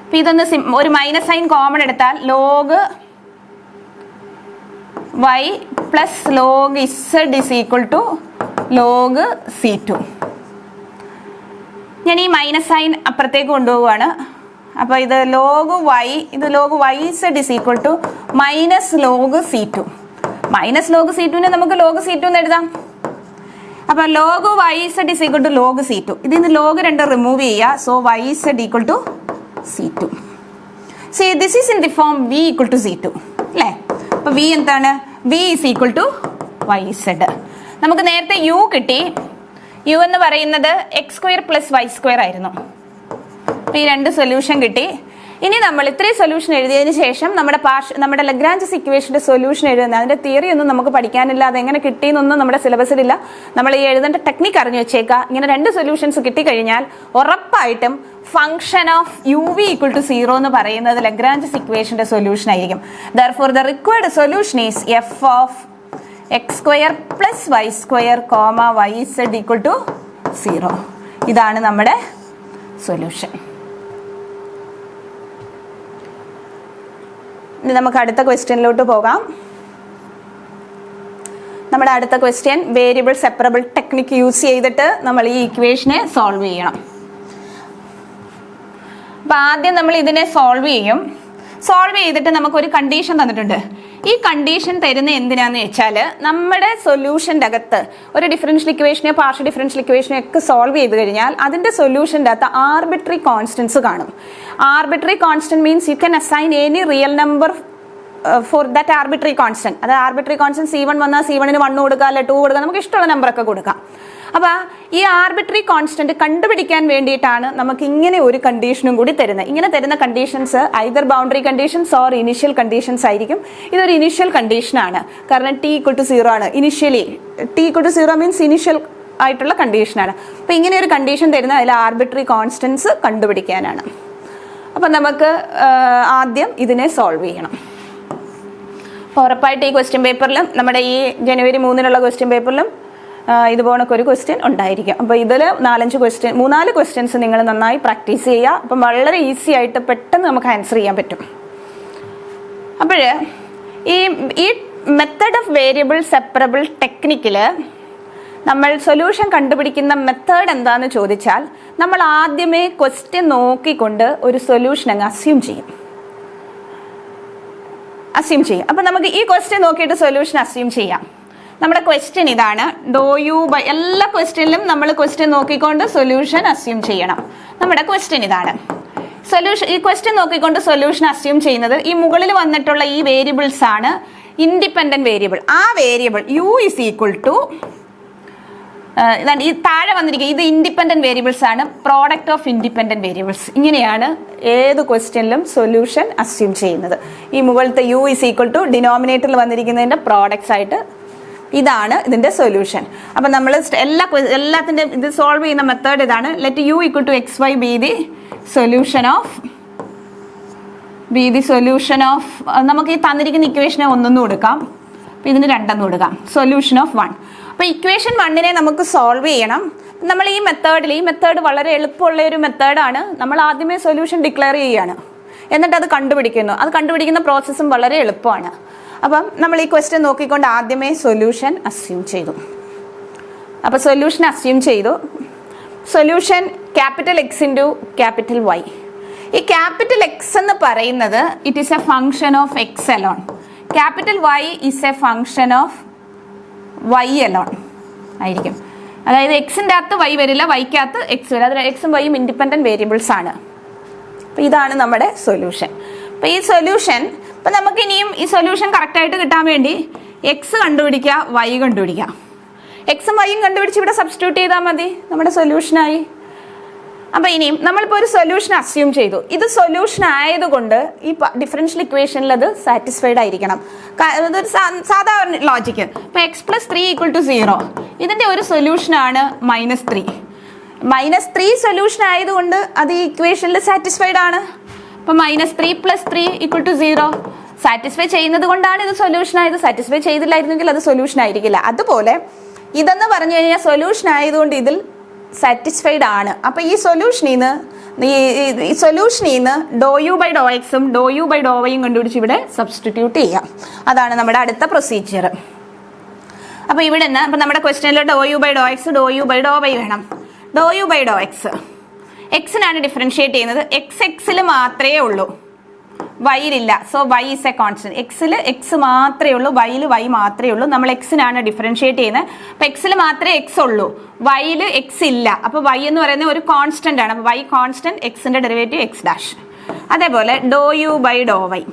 അപ്പോൾ ഇതൊന്ന് ഒരു മൈനസ് സൈൻ കോമൺ എടുത്താൽ log y plus log z is equal to log C2. ഞാൻ ഈ മൈനസ് സൈൻ അപ്പുറത്തേക്ക് കൊണ്ടുപോവുകയാണ്. അപ്പോൾ ഇത് ലോഗ് വൈ, ഇത് log y z is equal to minus log C2. Minus log C2 നമുക്ക് ലോഗ് C2 എന്ന് എഴുതാം. അപ്പൊ log YZ is equal to log C2. ഇതിൽ നിന്ന് ലോഗ് 2 റിമൂവ് ചെയ്യുക. So YZ equal to C2. See, this is in the form V equal to C2 അല്ലേ? അപ്പൊ V എന്താണ്? V is equal to YZ. നമുക്ക് നേരത്തെ U കിട്ടി. U എന്ന് പറയുന്നത് x² + y² ആയിരുന്നു. അപ്പൊ ഈ 2 സൊല്യൂഷൻ കിട്ടി. ഇനി നമ്മൾ ഇത്രയും സൊല്യൂഷൻ എഴുതിയതിന് ശേഷം നമ്മുടെ ലഗ്രാഞ്ചസ് ഇക്വേഷന്റെ സൊല്യൂഷൻ എഴുതുന്നത്, അതിന്റെ തിയറി ഒന്നും നമുക്ക് പഠിക്കാനില്ല, അതെങ്ങനെ കിട്ടിയെന്നൊന്നും നമ്മുടെ സിലബസിലില്ല. നമ്മൾ ഈ എഴുതേണ്ട ടെക്നിക്ക് അറിഞ്ഞു വെച്ചേക്കാം. ഇങ്ങനെ 2 സൊല്യൂഷൻസ് കിട്ടിക്കഴിഞ്ഞാൽ ഉറപ്പായിട്ടും ഫംഗ്ഷൻ ഓഫ് UV = 0 എന്ന് പറയുന്നത് ലഗ്രാഞ്ചസ് ഇക്വേഷന്റെ സൊല്യൂഷൻ ആയിരിക്കും. Therefore, the required solution is f of x² + y², yz = 0. ഇതാണ് നമ്മുടെ സൊല്യൂഷൻ. ഇനി നമുക്ക് അടുത്ത ക്വസ്റ്റ്യനിലോട്ട് പോകാം. നമ്മുടെ അടുത്ത question variable separable technique use ചെയ്തിട്ട് നമ്മൾ ഈ ഇക്വേഷനെ സോൾവ് ചെയ്യണം. അപ്പം ആദ്യം നമ്മൾ ഇതിനെ സോൾവ് ചെയ്യും. സോൾവ് ചെയ്തിട്ട് നമുക്കൊരു കണ്ടീഷൻ തന്നിട്ടുണ്ട്. ഈ കണ്ടീഷൻ തരുന്ന എന്തിനാന്ന് വെച്ചാൽ നമ്മുടെ സൊല്യൂഷൻ്റെ അകത്ത് ഒരു ഡിഫറൻഷ്യൽ ഇക്വേഷനെയോ പാർഷ്യൽ ഡിഫറൻഷ്യൽ ഇക്വേഷനെയോ ഒക്കെ സോൾവ് ചെയ്ത് കഴിഞ്ഞാൽ അതിൻ്റെ സൊല്യൂഷൻ്റെ അകത്ത് ആർബിട്രറി കോൺസ്റ്റൻസ് കാണും. Arbitrary constant means you can assign any real number for that arbitrary constant. അത് ആർബിട്രറി കോൺസ്റ്റന്റ് C1 വന്നാൽ C1 1 കൊടുക്കുക, അല്ലെ 2 കൊടുക്കുക, നമുക്ക് ഇഷ്ടമുള്ള നമ്പറൊക്കെ കൊടുക്കാം. അപ്പോൾ ഈ ആർബിട്രറി കോൺസ്റ്റന്റ് കണ്ടുപിടിക്കാൻ വേണ്ടിയിട്ടാണ് നമുക്ക് ഇങ്ങനെ ഒരു കണ്ടീഷനും കൂടി തരുന്നത്. ഇങ്ങനെ തരുന്ന conditions either boundary conditions or initial conditions ആയിരിക്കും. ഇതൊരു ഇനിഷ്യൽ കണ്ടീഷനാണ്, കാരണം t = 0 ആണ്. ഇനിഷ്യലി t = 0 മീൻസ് ഇനിഷ്യൽ ആയിട്ടുള്ള കണ്ടീഷനാണ്. അപ്പോൾ ഇങ്ങനെ ഒരു കണ്ടീഷൻ തരുന്ന അതിൽ ആർബിട്രറി കോൺസ്റ്റൻസ് കണ്ടുപിടിക്കാനാണ്. അപ്പം നമുക്ക് ആദ്യം ഇതിനെ സോൾവ് ചെയ്യണം. അപ്പോൾ ഉറപ്പായിട്ട് ഈ ക്വസ്റ്റ്യൻ പേപ്പറിലും നമ്മുടെ ഈ ജനുവരി 3 ക്വസ്റ്റ്യൻ പേപ്പറിലും ഇതുപോലൊക്കെ ഒരു ക്വസ്റ്റ്യൻ ഉണ്ടായിരിക്കും. അപ്പോൾ ഇതിൽ 3-4 ക്വസ്റ്റ്യൻസ് നിങ്ങൾ നന്നായി പ്രാക്ടീസ് ചെയ്യുക. അപ്പം വളരെ ഈസി ആയിട്ട് പെട്ടെന്ന് നമുക്ക് ആൻസർ ചെയ്യാൻ പറ്റും. അപ്പോൾ ഈ മെത്തഡ് ഓഫ് വേരിയബിൾ സെപ്പറബിൾ ടെക്നിക്കിൽ നമ്മൾ സൊല്യൂഷൻ കണ്ടുപിടിക്കുന്ന മെത്തേഡ് എന്താണെന്ന് ചോദിച്ചാൽ നമ്മൾ ആദ്യമേ ക്വസ്റ്റ്യൻ നോക്കിക്കൊണ്ട് ഒരു സൊല്യൂഷൻ അങ്ങ് അസ്യൂം ചെയ്യും. അപ്പം നമുക്ക് ഈ ക്വസ്റ്റ്യൻ നോക്കിയിട്ട് സൊല്യൂഷൻ അസ്യൂം ചെയ്യാം. നമ്മുടെ ക്വസ്റ്റ്യൻ ഇതാണ്. എല്ലാ ക്വസ്റ്റ്യനിലും നമ്മൾ ക്വസ്റ്റ്യൻ നോക്കിക്കൊണ്ട് സൊല്യൂഷൻ അസ്യൂം ചെയ്യണം. നമ്മുടെ ക്വസ്റ്റ്യൻ ഇതാണ്. ഈ ക്വസ്റ്റ്യൻ നോക്കിക്കൊണ്ട് സൊല്യൂഷൻ അസ്യൂം ചെയ്യുന്നത് ഈ മുകളിൽ വന്നിട്ടുള്ള ഈ വേരിയബിൾസ് ആണ് ഇൻഡിപെൻഡന്റ് വേരിയബിൾ. ആ വേരിയബിൾ U = ഈ താഴെ വന്നിരിക്കുക ഇത് ഇൻഡിപെൻഡന്റ് വേരിയബിൾസ് ആണ്, പ്രോഡക്റ്റ് ഓഫ് ഇൻഡിപെൻഡന്റ് വേരിയബിൾസ്. ഇങ്ങനെയാണ് ഏത് ക്വസ്റ്റ്യനിലും സൊല്യൂഷൻ അസ്യൂം ചെയ്യുന്നത്. ഈ മുകളിലത്തെ U = ഡിനോമിനേറ്ററിൽ വന്നിരിക്കുന്നതിന്റെ പ്രോഡക്ട്സ് ആയിട്ട് ഇതാണ് ഇതിന്റെ സൊല്യൂഷൻ. അപ്പം നമ്മൾ എല്ലാത്തിൻ്റെ ഇത് സോൾവ് ചെയ്യുന്ന മെത്തേഡ് ഇതാണ്. Let U = xy be the solution of നമുക്ക് ഈ തന്നിരിക്കുന്ന ഇക്വേഷനെ 1 കൊടുക്കാം, അപ്പം ഇതിന് 2 കൊടുക്കാം. Solution of 1. അപ്പോൾ ഇക്വേഷൻ 1നെ നമുക്ക് സോൾവ് ചെയ്യണം. നമ്മൾ ഈ മെത്തേഡ് വളരെ എളുപ്പമുള്ള ഒരു മെത്തേഡാണ്. നമ്മൾ ആദ്യമേ സൊല്യൂഷൻ ഡിക്ലെയർ ചെയ്യുകയാണ്, എന്നിട്ട് അത് കണ്ടുപിടിക്കുന്നു. അത് കണ്ടുപിടിക്കുന്ന പ്രോസസ്സും വളരെ എളുപ്പമാണ്. അപ്പം നമ്മൾ ഈ ക്വസ്റ്റ്യൻ നോക്കിക്കൊണ്ട് ആദ്യമേ സൊല്യൂഷൻ അസ്യൂം ചെയ്തു. അപ്പോൾ സൊല്യൂഷൻ അസ്യൂം ചെയ്തു. Solution X × Y. ഈ X എന്ന് പറയുന്നത് it is A function of X alone. Y is A function of Y alone ആയിരിക്കും. അതായത് എക്സിൻ്റെ അകത്ത് Y വരില്ല, വൈക്കകത്ത് X വരില്ല. അത് Xഉം Yഉം ഇൻഡിപെൻഡന്റ് വേരിയബിൾസ് ആണ്. അപ്പോൾ ഇതാണ് നമ്മുടെ സൊല്യൂഷൻ. അപ്പോൾ ഈ സൊല്യൂഷൻ അപ്പം നമുക്ക് ഇനിയും ഈ സൊല്യൂഷൻ കറക്റ്റായിട്ട് കിട്ടാൻ വേണ്ടി X കണ്ടുപിടിക്കുക, Y കണ്ടുപിടിക്കുക. Xഉം Yഉം കണ്ടുപിടിച്ച് ഇവിടെ സബ്സ്റ്റിറ്റ്യൂട്ട് ചെയ്താൽ മതി, നമ്മുടെ സൊല്യൂഷനായി. അപ്പം ഇനിയും നമ്മളിപ്പോൾ ഒരു സൊല്യൂഷൻ അസ്യൂം ചെയ്തു. ഇത് സൊല്യൂഷൻ ആയതുകൊണ്ട് ഈ ഡിഫറൻഷ്യൽ ഇക്വേഷനിൽ അത് സാറ്റിസ്ഫൈഡ് ആയിരിക്കണം. അതൊരു സാധാരണ ലോജിക്ക്. ഇപ്പം x + 3 = 0. ഇതിൻ്റെ ഒരു സൊല്യൂഷനാണ് -3. -3 സൊല്യൂഷൻ ആയതുകൊണ്ട് അത് ഈ ഇക്വേഷനിൽ സാറ്റിസ്ഫൈഡ് ആണ്. അപ്പം -3 + 3 = 0 സാറ്റിസ്ഫൈ ചെയ്യുന്നത് കൊണ്ടാണ് ഇത് സൊല്യൂഷൻ ആയത്. സാറ്റിസ്ഫൈ ചെയ്തില്ലായിരുന്നെങ്കിൽ അത് സൊല്യൂഷൻ ആയിരിക്കില്ല. അതുപോലെ ഇതെന്ന് പറഞ്ഞു കഴിഞ്ഞാൽ സൊല്യൂഷൻ ആയതുകൊണ്ട് ഇതിൽ സാറ്റിസ്ഫൈഡ് ആണ്. അപ്പം ഈ സൊല്യൂഷനിൽ നിന്ന് ∂u/∂x-ഉം ∂u/∂y-യും കണ്ടുപിടിച്ച് ഇവിടെ സബ്സ്റ്റിറ്റ്യൂട്ട് ചെയ്യാം. അതാണ് നമ്മുടെ അടുത്ത പ്രൊസീജിയർ. അപ്പോൾ ഇവിടെ നിന്ന് അപ്പം നമ്മുടെ ക്വസ്റ്റ്യനിൽ ∂u/∂x ∂u/∂y വേണം. ∂u/∂x എക്സിനാണ് ഡിഫറൻഷിയേറ്റ് ചെയ്യുന്നത്. x ൽ മാത്രമേ ഉള്ളൂ. വൈയിലില്ല. So y is a constant. എക്സിൽ എക്സ് മാത്രമേ ഉള്ളൂ, വൈയിൽ വൈ മാത്രമേ ഉള്ളൂ. നമ്മൾ എക്സിനാണ് ഡിഫറൻഷിയേറ്റ് ചെയ്യുന്നത്. അപ്പൊ എക്സിൽ മാത്രമേ എക്സ് ഉള്ളൂ, വൈയിൽ എക്സ് ഇല്ല. അപ്പൊ വൈ എന്ന് പറയുന്നത് ഒരു കോൺസ്റ്റന്റ് ആണ്. അപ്പൊ വൈ കോൺസ്റ്റന്റ്, എക്സിന്റെ ഡെറിവേറ്റീവ് എക്സ് ഡാഷ്. അതേപോലെ doh u by doh y.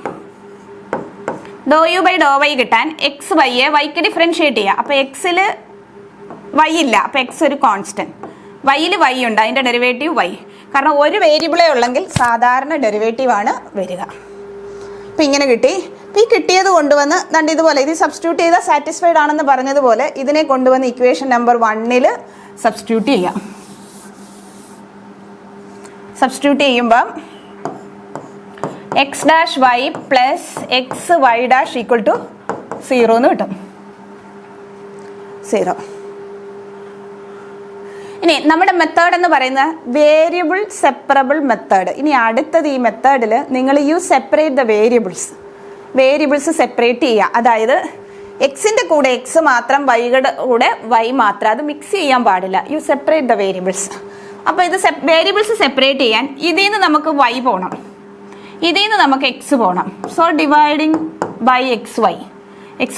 Doh u by doh y കിട്ടാൻ എക്സ് വൈയെ വൈക്ക് ഡിഫറൻഷിയേറ്റ് ചെയ്യുക. അപ്പൊ എക്സിൽ വൈ ഇല്ല, അപ്പൊ എക്സ് ഒരു കോൺസ്റ്റന്റ്. വൈയിൽ വൈ ഉണ്ട്, അതിന്റെ ഡെറിവേറ്റീവ് വൈ. കാരണം ഒരു വേരിയബിളേ ഉള്ളെങ്കിൽ സാധാരണ ഡെറിവേറ്റീവ് ആണ് വരിക. അപ്പം ഇങ്ങനെ കിട്ടി. അപ്പം ഈ കിട്ടിയത് കൊണ്ടുവന്ന് ദണ്ട് ഇതുപോലെ ഇത് സബ്സ്റ്റിറ്റ്യൂട്ട് ചെയ്താൽ സാറ്റിസ്ഫൈഡ് ആണെന്ന് പറഞ്ഞതുപോലെ ഇതിനെ കൊണ്ടുവന്ന് ഇക്വേഷൻ നമ്പർ 1 സബ്സ്റ്റിറ്റ്യൂട്ട് ചെയ്യാം. സബ്സ്റ്റിറ്റ്യൂട്ട് ചെയ്യുമ്പം x dash y plus x y dash equal to 0 എന്ന് കിട്ടും. 0. ഇനി നമ്മുടെ മെത്തേഡ് എന്ന് പറയുന്ന വേരിയബിൾ സെപ്പറബിൾ മെത്തേഡ്. ഇനി അടുത്തത് ഈ മെത്തേഡിൽ നിങ്ങൾ സെപ്പറേറ്റ് ദ വേരിയബിൾസ് സെപ്പറേറ്റ് ചെയ്യുക. അതായത് എക്സിൻ്റെ കൂടെ എക്സ് മാത്രം, വൈയുടെ കൂടെ വൈ മാത്രം, അത് മിക്സ് ചെയ്യാൻ പാടില്ല. Separate the variables. അപ്പോൾ ഇത് വേരിയബിൾസ് സെപ്പറേറ്റ് ചെയ്യാൻ ഇതിൽ നിന്ന് നമുക്ക് വൈ പോകണം, ഇതിൽ നിന്ന് നമുക്ക് എക്സ് പോകണം. So dividing by x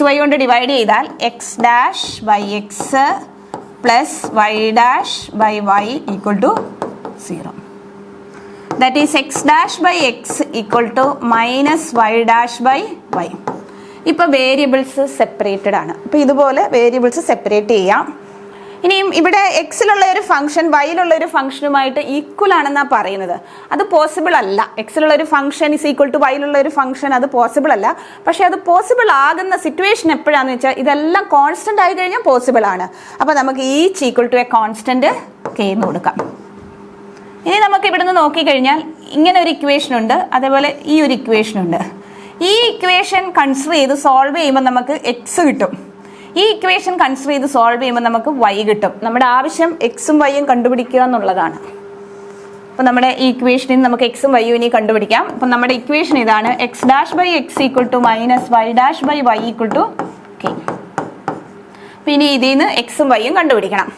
y കൊണ്ട് ഡിവൈഡ് ചെയ്താൽ x dash by x plus y dash by y equal to 0. That is x dash by x equal to minus y dash by y. ഇപ്പോൾ variables separated ആണ്. അപ്പോൾ ഇതുപോലെ variables separate ചെയ്യാം. ഇനിയും ഇവിടെ എക്സിലുള്ള ഒരു ഫംഗ്ഷൻ വൈയിലുള്ള ഒരു ഫംഗ്ഷനുമായിട്ട് ഈക്വൽ ആണെന്നാണ് പറയുന്നത്. അത് പോസിബിൾ അല്ല. എക്സിലുള്ള ഒരു ഫംഗ്ഷൻ ഇസ് ഈക്വൽ ടു വൈയിലുള്ള ഒരു ഫംഗ്ഷൻ, അത് പോസിബിൾ അല്ല. പക്ഷേ അത് പോസിബിൾ ആകുന്ന സിറ്റുവേഷൻ എപ്പോഴാണെന്ന് വെച്ചാൽ ഇതെല്ലാം കോൺസ്റ്റന്റ് ആയി കഴിഞ്ഞാൽ പോസിബിൾ ആണ്. അപ്പോൾ നമുക്ക് each equal to a constant k എന്ന് കൊടുക്കാം. ഇനി നമുക്ക് ഇവിടുന്ന് നോക്കിക്കഴിഞ്ഞാൽ ഇങ്ങനെ ഒരു ഇക്വേഷൻ ഉണ്ട്, അതേപോലെ ഈ ഒരു ഇക്വേഷൻ ഉണ്ട്. ഈ ഇക്വേഷൻ കൺസിഡർ ചെയ്ത് സോൾവ് ചെയ്യുമ്പോൾ നമുക്ക് എക്സ് കിട്ടും. ഈ ഇക്വേഷൻ കൺസിഡർ ചെയ്ത് സോൾവ് ചെയ്യുമ്പോൾ നമുക്ക് വൈ കിട്ടും. നമ്മുടെ ആവശ്യം എക്സും വൈയും കണ്ടുപിടിക്കുക എന്നുള്ളതാണ്. അപ്പോൾ നമ്മുടെ ഈ ഇക്വേഷനിൽ നിന്ന് നമുക്ക് എക്സും വൈയും ഇനി കണ്ടുപിടിക്കാം. അപ്പം നമ്മുടെ ഇക്വേഷൻ ഇതാണ്: x dash by x equal to minus y dash by y equal to k. അപ്പം ഇനി ഇതിൽ നിന്ന് എക്സും വൈയും കണ്ടുപിടിക്കണം.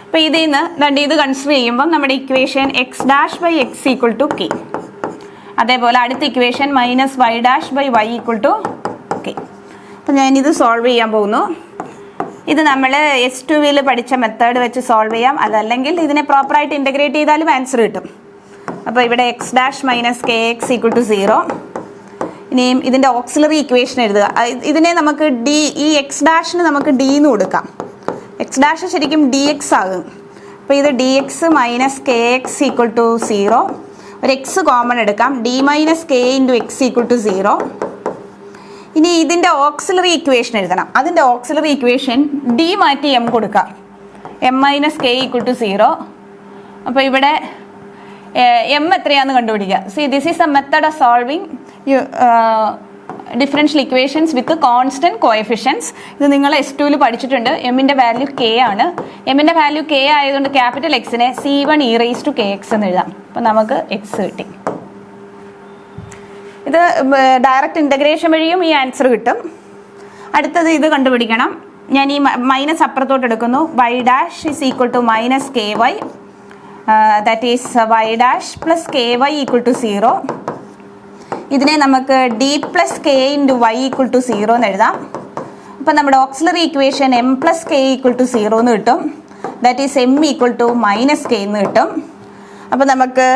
അപ്പോൾ ഇതിൽ നിന്ന് ഇത് കൺസിഡർ ചെയ്യുമ്പോൾ നമ്മുടെ equation x dash by x equal to k. അതേപോലെ അടുത്ത equation minus y dash by y equal to k. അപ്പം ഞാനിത് സോൾവ് ചെയ്യാൻ പോകുന്നു. ഇത് നമ്മൾ S2 പഠിച്ച മെത്തേഡ് വെച്ച് സോൾവ് ചെയ്യാം. അതല്ലെങ്കിൽ ഇതിനെ പ്രോപ്പറായിട്ട് ഇൻ്റഗ്രേറ്റ് ചെയ്താലും ആൻസർ കിട്ടും. അപ്പോൾ ഇവിടെ x dash minus k x equal to 0. ഇനിയും ഇതിൻ്റെ ഓക്സിലറി ഇക്വേഷൻ എഴുതുക. ഇതിനെ നമുക്ക് ഈ എക്സ് ഡാഷിന് നമുക്ക് ഡി എന്ന് കൊടുക്കാം. എക്സ് ഡാഷ് ശരിക്കും ഡി എക്സ് ആകും. അപ്പോൾ ഇത് D x minus k x equal to 0. ഒരു എക്സ് കോമൺ എടുക്കാം. D minus k into x equal to 0. ഇനി ഇതിൻ്റെ ഓക്സിലറി ഇക്വേഷൻ എഴുതണം. അതിൻ്റെ ഓക്സിലറി ഇക്വേഷൻ ഡി മാറ്റി എം കൊടുക്കാം. M minus k equal to 0. അപ്പോൾ ഇവിടെ എം എത്രയാണെന്ന് കണ്ടുപിടിക്കുക. See this is a method of solving differential equations with constant coefficients. ഇത് നിങ്ങൾ S2 പഠിച്ചിട്ടുണ്ട്. എമ്മിൻ്റെ വാല്യൂ കെ ആണ്. എമ്മിൻ്റെ വാല്യൂ കെ ആയതുകൊണ്ട് capital എക്സിനെ C1 e raised to kx എന്ന് എഴുതാം. അപ്പോൾ നമുക്ക് എക്സ് കിട്ടി. ഇത് ഡയറക്റ്റ് ഇൻ്റഗ്രേഷൻ വഴിയും ഈ ആൻസർ കിട്ടും. അടുത്തത് ഇത് കണ്ടുപിടിക്കണം. ഞാൻ ഈ മൈനസ് അപ്പുറത്തോട്ട് എടുക്കുന്നു. Y dash is equal to minus k y, that is y dash plus k y equal to 0. ഇതിനെ നമുക്ക് D plus k into y equal to 0 എന്ന് എഴുതാം. അപ്പം നമ്മുടെ auxiliary equation m plus k equal to 0 എന്ന് കിട്ടും. That is m equal to minus k എന്ന് കിട്ടും. അപ്പം നമുക്ക്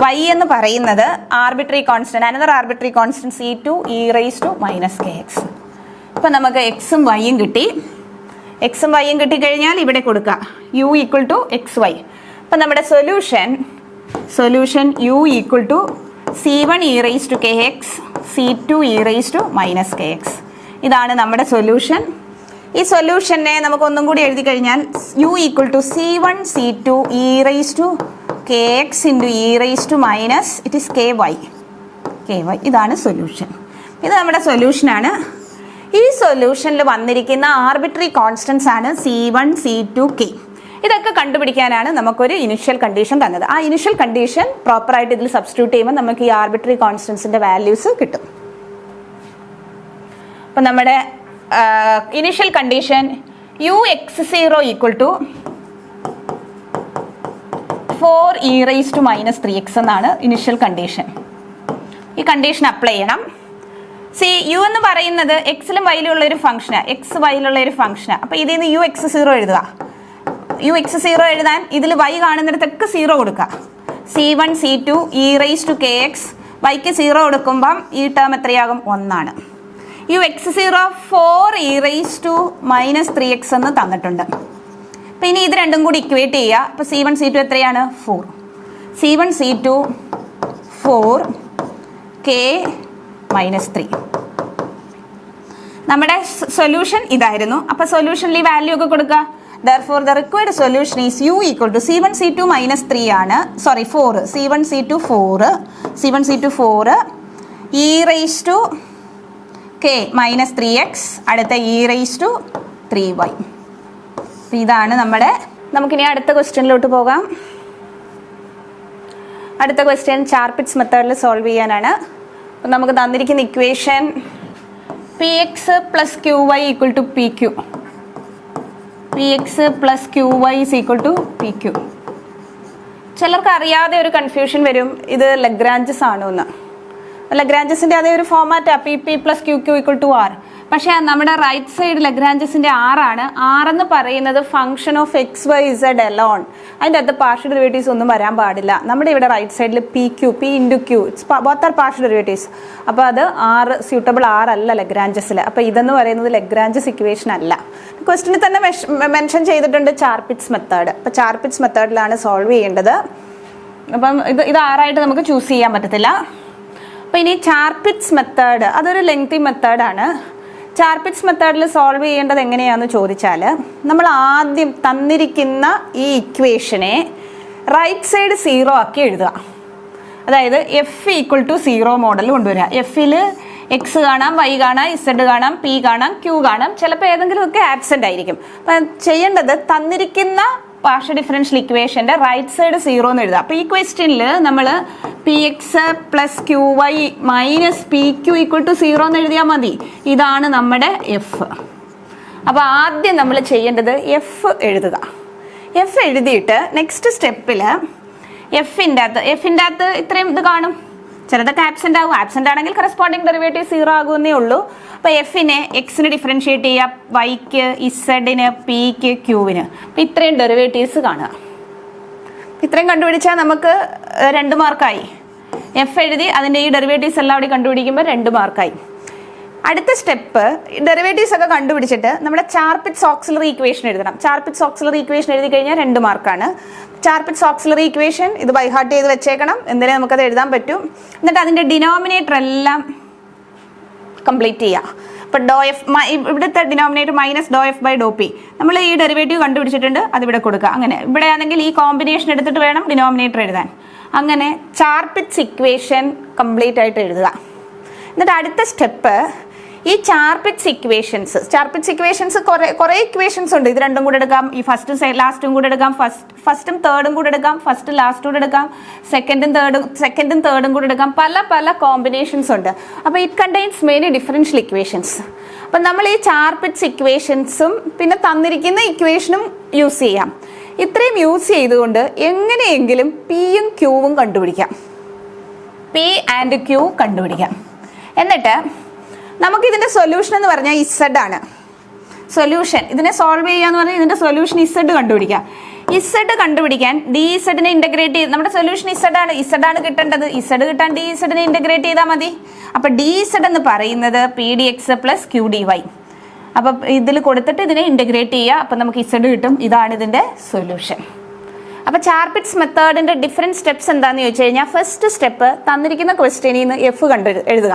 y എന്ന് പറയുന്നത് arbitrary constant, another arbitrary constant C2 e raised to minus kx. അപ്പം നമുക്ക് എക്സും വൈയും കിട്ടി. എക്സും വൈയും കിട്ടിക്കഴിഞ്ഞാൽ ഇവിടെ കൊടുക്കുക u equal to x y. അപ്പം നമ്മുടെ solution u equal to C1 e raised to kx, C2 e raised to minus kx. ഇതാണ് നമ്മുടെ സൊല്യൂഷൻ. ഈ സൊല്യൂഷനെ നമുക്ക് ഒന്നും കൂടി എഴുതി കഴിഞ്ഞാൽ u equal to C1 C2 e raised to kx into e raised to minus it is ky. ഇതാണ് solution. ഇത് നമ്മുടെ സൊല്യൂഷനാണ്. ഈ സൊല്യൂഷനിൽ വന്നിരിക്കുന്ന ആർബിട്രറി കോൺസ്റ്റൻസ് ആണ് C1 C2 K. ഇതൊക്കെ കണ്ടുപിടിക്കാനാണ് നമുക്കൊരു ഇനിഷ്യൽ കണ്ടീഷൻ തന്നത്. ആ ഇനിഷ്യൽ കണ്ടീഷൻ പ്രോപ്പറായിട്ട് ഇതിൽ സബ്സ്റ്റിറ്റ്യൂട്ട് ചെയ്യുമ്പോൾ നമുക്ക് ഈ ആർബിട്രറി കോൺസ്റ്റൻസിന്റെ വാല്യൂസ് കിട്ടും. അപ്പം നമ്മുടെ initial condition ux0 equal to 4 e raised to minus 3x എന്നാണ് ഇനിഷ്യൽ കണ്ടീഷൻ. ഈ കണ്ടീഷൻ അപ്ലൈ ചെയ്യണം. സി യു എന്ന് പറയുന്നത് എക്സിലും വൈയിലുള്ള ഒരു ഫംഗ്ഷനാണ്, എക്സ് വൈയിലുള്ള ഒരു ഫംഗ്ഷനാണ്. അപ്പോൾ ഇതിൽ നിന്ന് ux0 എഴുതുക. ux0 എഴുതാൻ ഇതിൽ y കാണുന്നിടത്തൊക്കെ 0 കൊടുക്കുക. c1 c2 e⁻kx, yക്ക് 0 കൊടുക്കുമ്പം ഈ ടേം എത്രയാകും? 1 ആണ്. ux0 4e⁻−3x എന്ന് തന്നിട്ടുണ്ട്. അപ്പം ഇനി ഇത് രണ്ടും കൂടി ഇക്വേറ്റ് ചെയ്യുക. അപ്പോൾ c1 c2 എത്രയാണ്? 4. c1 c2 4k-3. നമ്മുടെ സൊല്യൂഷൻ ഇതായിരുന്നു. അപ്പോൾ സൊല്യൂഷനിൽ ഈ വാല്യൂ ഒക്കെ കൊടുക്കുക. Therefore, the required solution is u equal to c1 c2 -3 ആണ്. സോറി 4. c1 c2 4 e⁻k-3x, അടുത്ത e⁻3y. ഇതാണ് നമ്മുടെ. നമുക്കിനി അടുത്ത ക്വസ്റ്റ്യനിലോട്ട് പോകാം. അടുത്ത ക്വസ്റ്റ്യൻ ചാർപിറ്റ്സ് മെത്തേഡിൽ സോൾവ് ചെയ്യാനാണ്. അപ്പം നമുക്ക് തന്നിരിക്കുന്ന equation px + qy = pq. px + qy = pq. ചിലർക്ക് അറിയാതെ ഒരു കൺഫ്യൂഷൻ വരും, ഇത് ലഗ്രാഞ്ചസ് ആണോ എന്ന്. ലഗ്രാഞ്ചസിൻ്റെ അതേ ഒരു ഫോമാറ്റാണ്, pp + qq = r. പക്ഷേ നമ്മുടെ റൈറ്റ് സൈഡ് ലഗ്രാഞ്ചസിൻ്റെ ആറാണ്. എന്ന് പറയുന്നത് function of x y z alone. അതിൻ്റെ അകത്ത് പാർഷ്യൽ ഡെറിവേറ്റീവ്സ് ഒന്നും വരാൻ പാടില്ല. നമ്മുടെ ഇവിടെ റൈറ്റ് സൈഡിൽ p × q both are partial derivatives. അപ്പോൾ അത് സ്യൂട്ടബിൾ അല്ല ലഗ്രാഞ്ചസിൽ. അപ്പോൾ ഇതെന്ന് പറയുന്നത് ലഗ്രാഞ്ചസ് ഇക്വേഷൻ അല്ല. ക്വസ്റ്റിനിൽ തന്നെ മെൻഷൻ ചെയ്തിട്ടുണ്ട് ചാർപിറ്റ്സ് മെത്തേഡ്. അപ്പോൾ ചാർപിറ്റ്സ് മെത്തേഡിലാണ് സോൾവ് ചെയ്യേണ്ടത്. അപ്പം ഇത് ആറായിട്ട് നമുക്ക് ചൂസ് ചെയ്യാൻ പറ്റത്തില്ല. അപ്പോൾ ഇനി ചാർപിറ്റ്സ് മെത്തേഡ് അതൊരു ലെങ്തി മെത്തേഡാണ്. ചാർപിറ്റ്സ് മെത്തേഡിൽ സോൾവ് ചെയ്യേണ്ടത് എങ്ങനെയാണെന്ന് ചോദിച്ചാൽ, നമ്മൾ ആദ്യം തന്നിരിക്കുന്ന ഈ ഇക്വേഷനെ റൈറ്റ് സൈഡ് 0 ആക്കി എഴുതുക. അതായത് f = 0 മോഡൽ കൊണ്ടുവരിക. എഫിൽ എക്സ് കാണാം, വൈ കാണാം, ഇസഡ് കാണാം, പി കാണാം, ക്യൂ കാണാം. ചിലപ്പോൾ ഏതെങ്കിലുമൊക്കെ ആബ്സെൻ്റ് ആയിരിക്കും. അപ്പം ചെയ്യേണ്ടത് തന്നിരിക്കുന്ന പാർഷ്യൽ ഡിഫറൻഷ്യൽ ഇക്വേഷൻ്റെ റൈറ്റ് സൈഡ് 0 എന്ന് എഴുതുക. അപ്പോൾ ഈ ക്വസ്റ്റ്യനിൽ നമ്മൾ px + qy - pq = 0 എന്ന് എഴുതിയാൽ മതി. ഇതാണ് നമ്മുടെ എഫ്. അപ്പോൾ ആദ്യം നമ്മൾ ചെയ്യേണ്ടത് എഫ് എഴുതുക. എഫ് എഴുതിയിട്ട് നെക്സ്റ്റ് സ്റ്റെപ്പിൽ എഫിൻ്റെ അകത്ത് ഇത്രയും ഇത് കാണും. ചിലതൊക്കെ ആബ്സെൻ്റ് ആകും. ആബ്സെൻ്റ് ആണെങ്കിൽ കറസ്പോണ്ടിങ് ഡെറിവേറ്റീവ് 0 ആകുമെന്നേ ഉള്ളൂ. അപ്പോൾ എഫിനെ എക്സിന് ഡിഫറൻഷിയേറ്റ് ചെയ്യുക, വൈക്ക്, ഇസഡിന്, പിക്ക്, ക്യൂവിന്. അപ്പോൾ ഇത്രയും ഡെറിവേറ്റീവ്സ് കാണുക. ഇത്രയും കണ്ടുപിടിച്ചാൽ നമുക്ക് 2 മാർക്കായി. എഫ് എഴുതി അതിൻ്റെ ഈ ഡെറിവേറ്റീവ്സ് എല്ലാം അവിടെ കണ്ടുപിടിക്കുമ്പോൾ 2 മാർക്കായി. അടുത്ത സ്റ്റെപ്പ് ഡെറിവേറ്റീവ്സ് ഒക്കെ കണ്ടുപിടിച്ചിട്ട് നമ്മുടെ ചാർപിറ്റ്സ് ഓക്സിലറി ഇക്വേഷൻ എഴുതണം. ചാർപിറ്റ്സ് ഓക്സിലറി ഇക്വേഷൻ എഴുതി കഴിഞ്ഞാൽ 2 മാർക്കാണ്. ചാർപിറ്റ്സ് ഓക്സിലറി ഇക്വേഷൻ ഇത് ബൈ ഹാർട്ട് ചെയ്ത് വെച്ചേക്കണം, എന്തായാലും നമുക്കത് എഴുതാൻ പറ്റും. എന്നിട്ട് അതിൻ്റെ ഡിനോമിനേറ്റർ എല്ലാം കംപ്ലീറ്റ് ചെയ്യുക. അപ്പോൾ ഇവിടുത്തെ ഡിനോമിനേറ്റർ -∂f/∂p. നമ്മൾ ഈ ഡെറിവേറ്റീവ് കണ്ടുപിടിച്ചിട്ടുണ്ട്, അതിവിടെ കൊടുക്കുക. അങ്ങനെ ഇവിടെ ആണെങ്കിൽ ഈ കോമ്പിനേഷൻ എടുത്തിട്ട് വേണം ഡിനോമിനേറ്റർ എഴുതാൻ. അങ്ങനെ ചാർപിറ്റ്സ് ഇക്വേഷൻ കംപ്ലീറ്റ് ആയിട്ട് എഴുതുക. എന്നിട്ട് അടുത്ത സ്റ്റെപ്പ് ഈ ചാർപിറ്റ്സ് ഇക്വേഷൻസ് കുറേ ഇക്വേഷൻസ് ഉണ്ട്. ഇത് രണ്ടും കൂടെ എടുക്കാം, ഈ ഫസ്റ്റും ലാസ്റ്റും കൂടെ എടുക്കാം, ഫസ്റ്റും തേർഡും കൂടെ എടുക്കാം, ഫസ്റ്റ് ലാസ്റ്റും കൂടെ എടുക്കാം, സെക്കൻഡും തേർഡും കൂടെ എടുക്കാം. പല കോമ്പിനേഷൻസ് ഉണ്ട്. അപ്പോൾ it contains many differential equations. അപ്പം നമ്മൾ ഈ ചാർപിറ്റ്സ് ഇക്വേഷൻസും പിന്നെ തന്നിരിക്കുന്ന ഇക്വേഷനും യൂസ് ചെയ്യാം. ഇത്രയും യൂസ് ചെയ്തുകൊണ്ട് എങ്ങനെയെങ്കിലും പിയും ക്യൂവും കണ്ടുപിടിക്കാം. പി ആൻഡ് ക്യൂ കണ്ടുപിടിക്കാം. എന്നിട്ട് നമുക്കിതിൻ്റെ സൊല്യൂഷൻ എന്ന് പറഞ്ഞാൽ ഇസഡ് ആണ്. സൊല്യൂഷൻ ഇതിനെ സോൾവ് ചെയ്യാന്ന് പറഞ്ഞാൽ ഇതിൻ്റെ സൊല്യൂഷൻ ഇസഡ് കണ്ടുപിടിക്കാം. ഇസഡ് കണ്ടുപിടിക്കാൻ ഡി ഇസഡിനെ ഇൻ്റഗ്രേറ്റ് ചെയ്ത് നമ്മുടെ സൊല്യൂഷൻ ഇസഡാണ് കിട്ടേണ്ടത്. ഇസഡ് കിട്ടാൻ ഡി ഇസഡിനെ ഇൻ്റഗ്രേറ്റ് ചെയ്താൽ മതി. അപ്പോൾ ഡി ഇസഡ് എന്ന് പറയുന്നത് pdx + qdy. അപ്പം ഇതിൽ കൊടുത്തിട്ട് ഇതിനെ ഇൻ്റഗ്രേറ്റ് ചെയ്യുക. അപ്പം നമുക്ക് ഇസഡ് കിട്ടും. ഇതാണ് ഇതിൻ്റെ സൊല്യൂഷൻ. അപ്പോൾ ചാർപിറ്റ്സ് മെത്തേഡിൻ്റെ ഡിഫറെൻറ്റ് സ്റ്റെപ്സ് എന്താണെന്ന് ചോദിച്ചു കഴിഞ്ഞാൽ, ഫസ്റ്റ് സ്റ്റെപ്പ് തന്നിരിക്കുന്ന ക്വസ്റ്റ്യനിൽ നിന്ന് എഫ് എഴുതുക.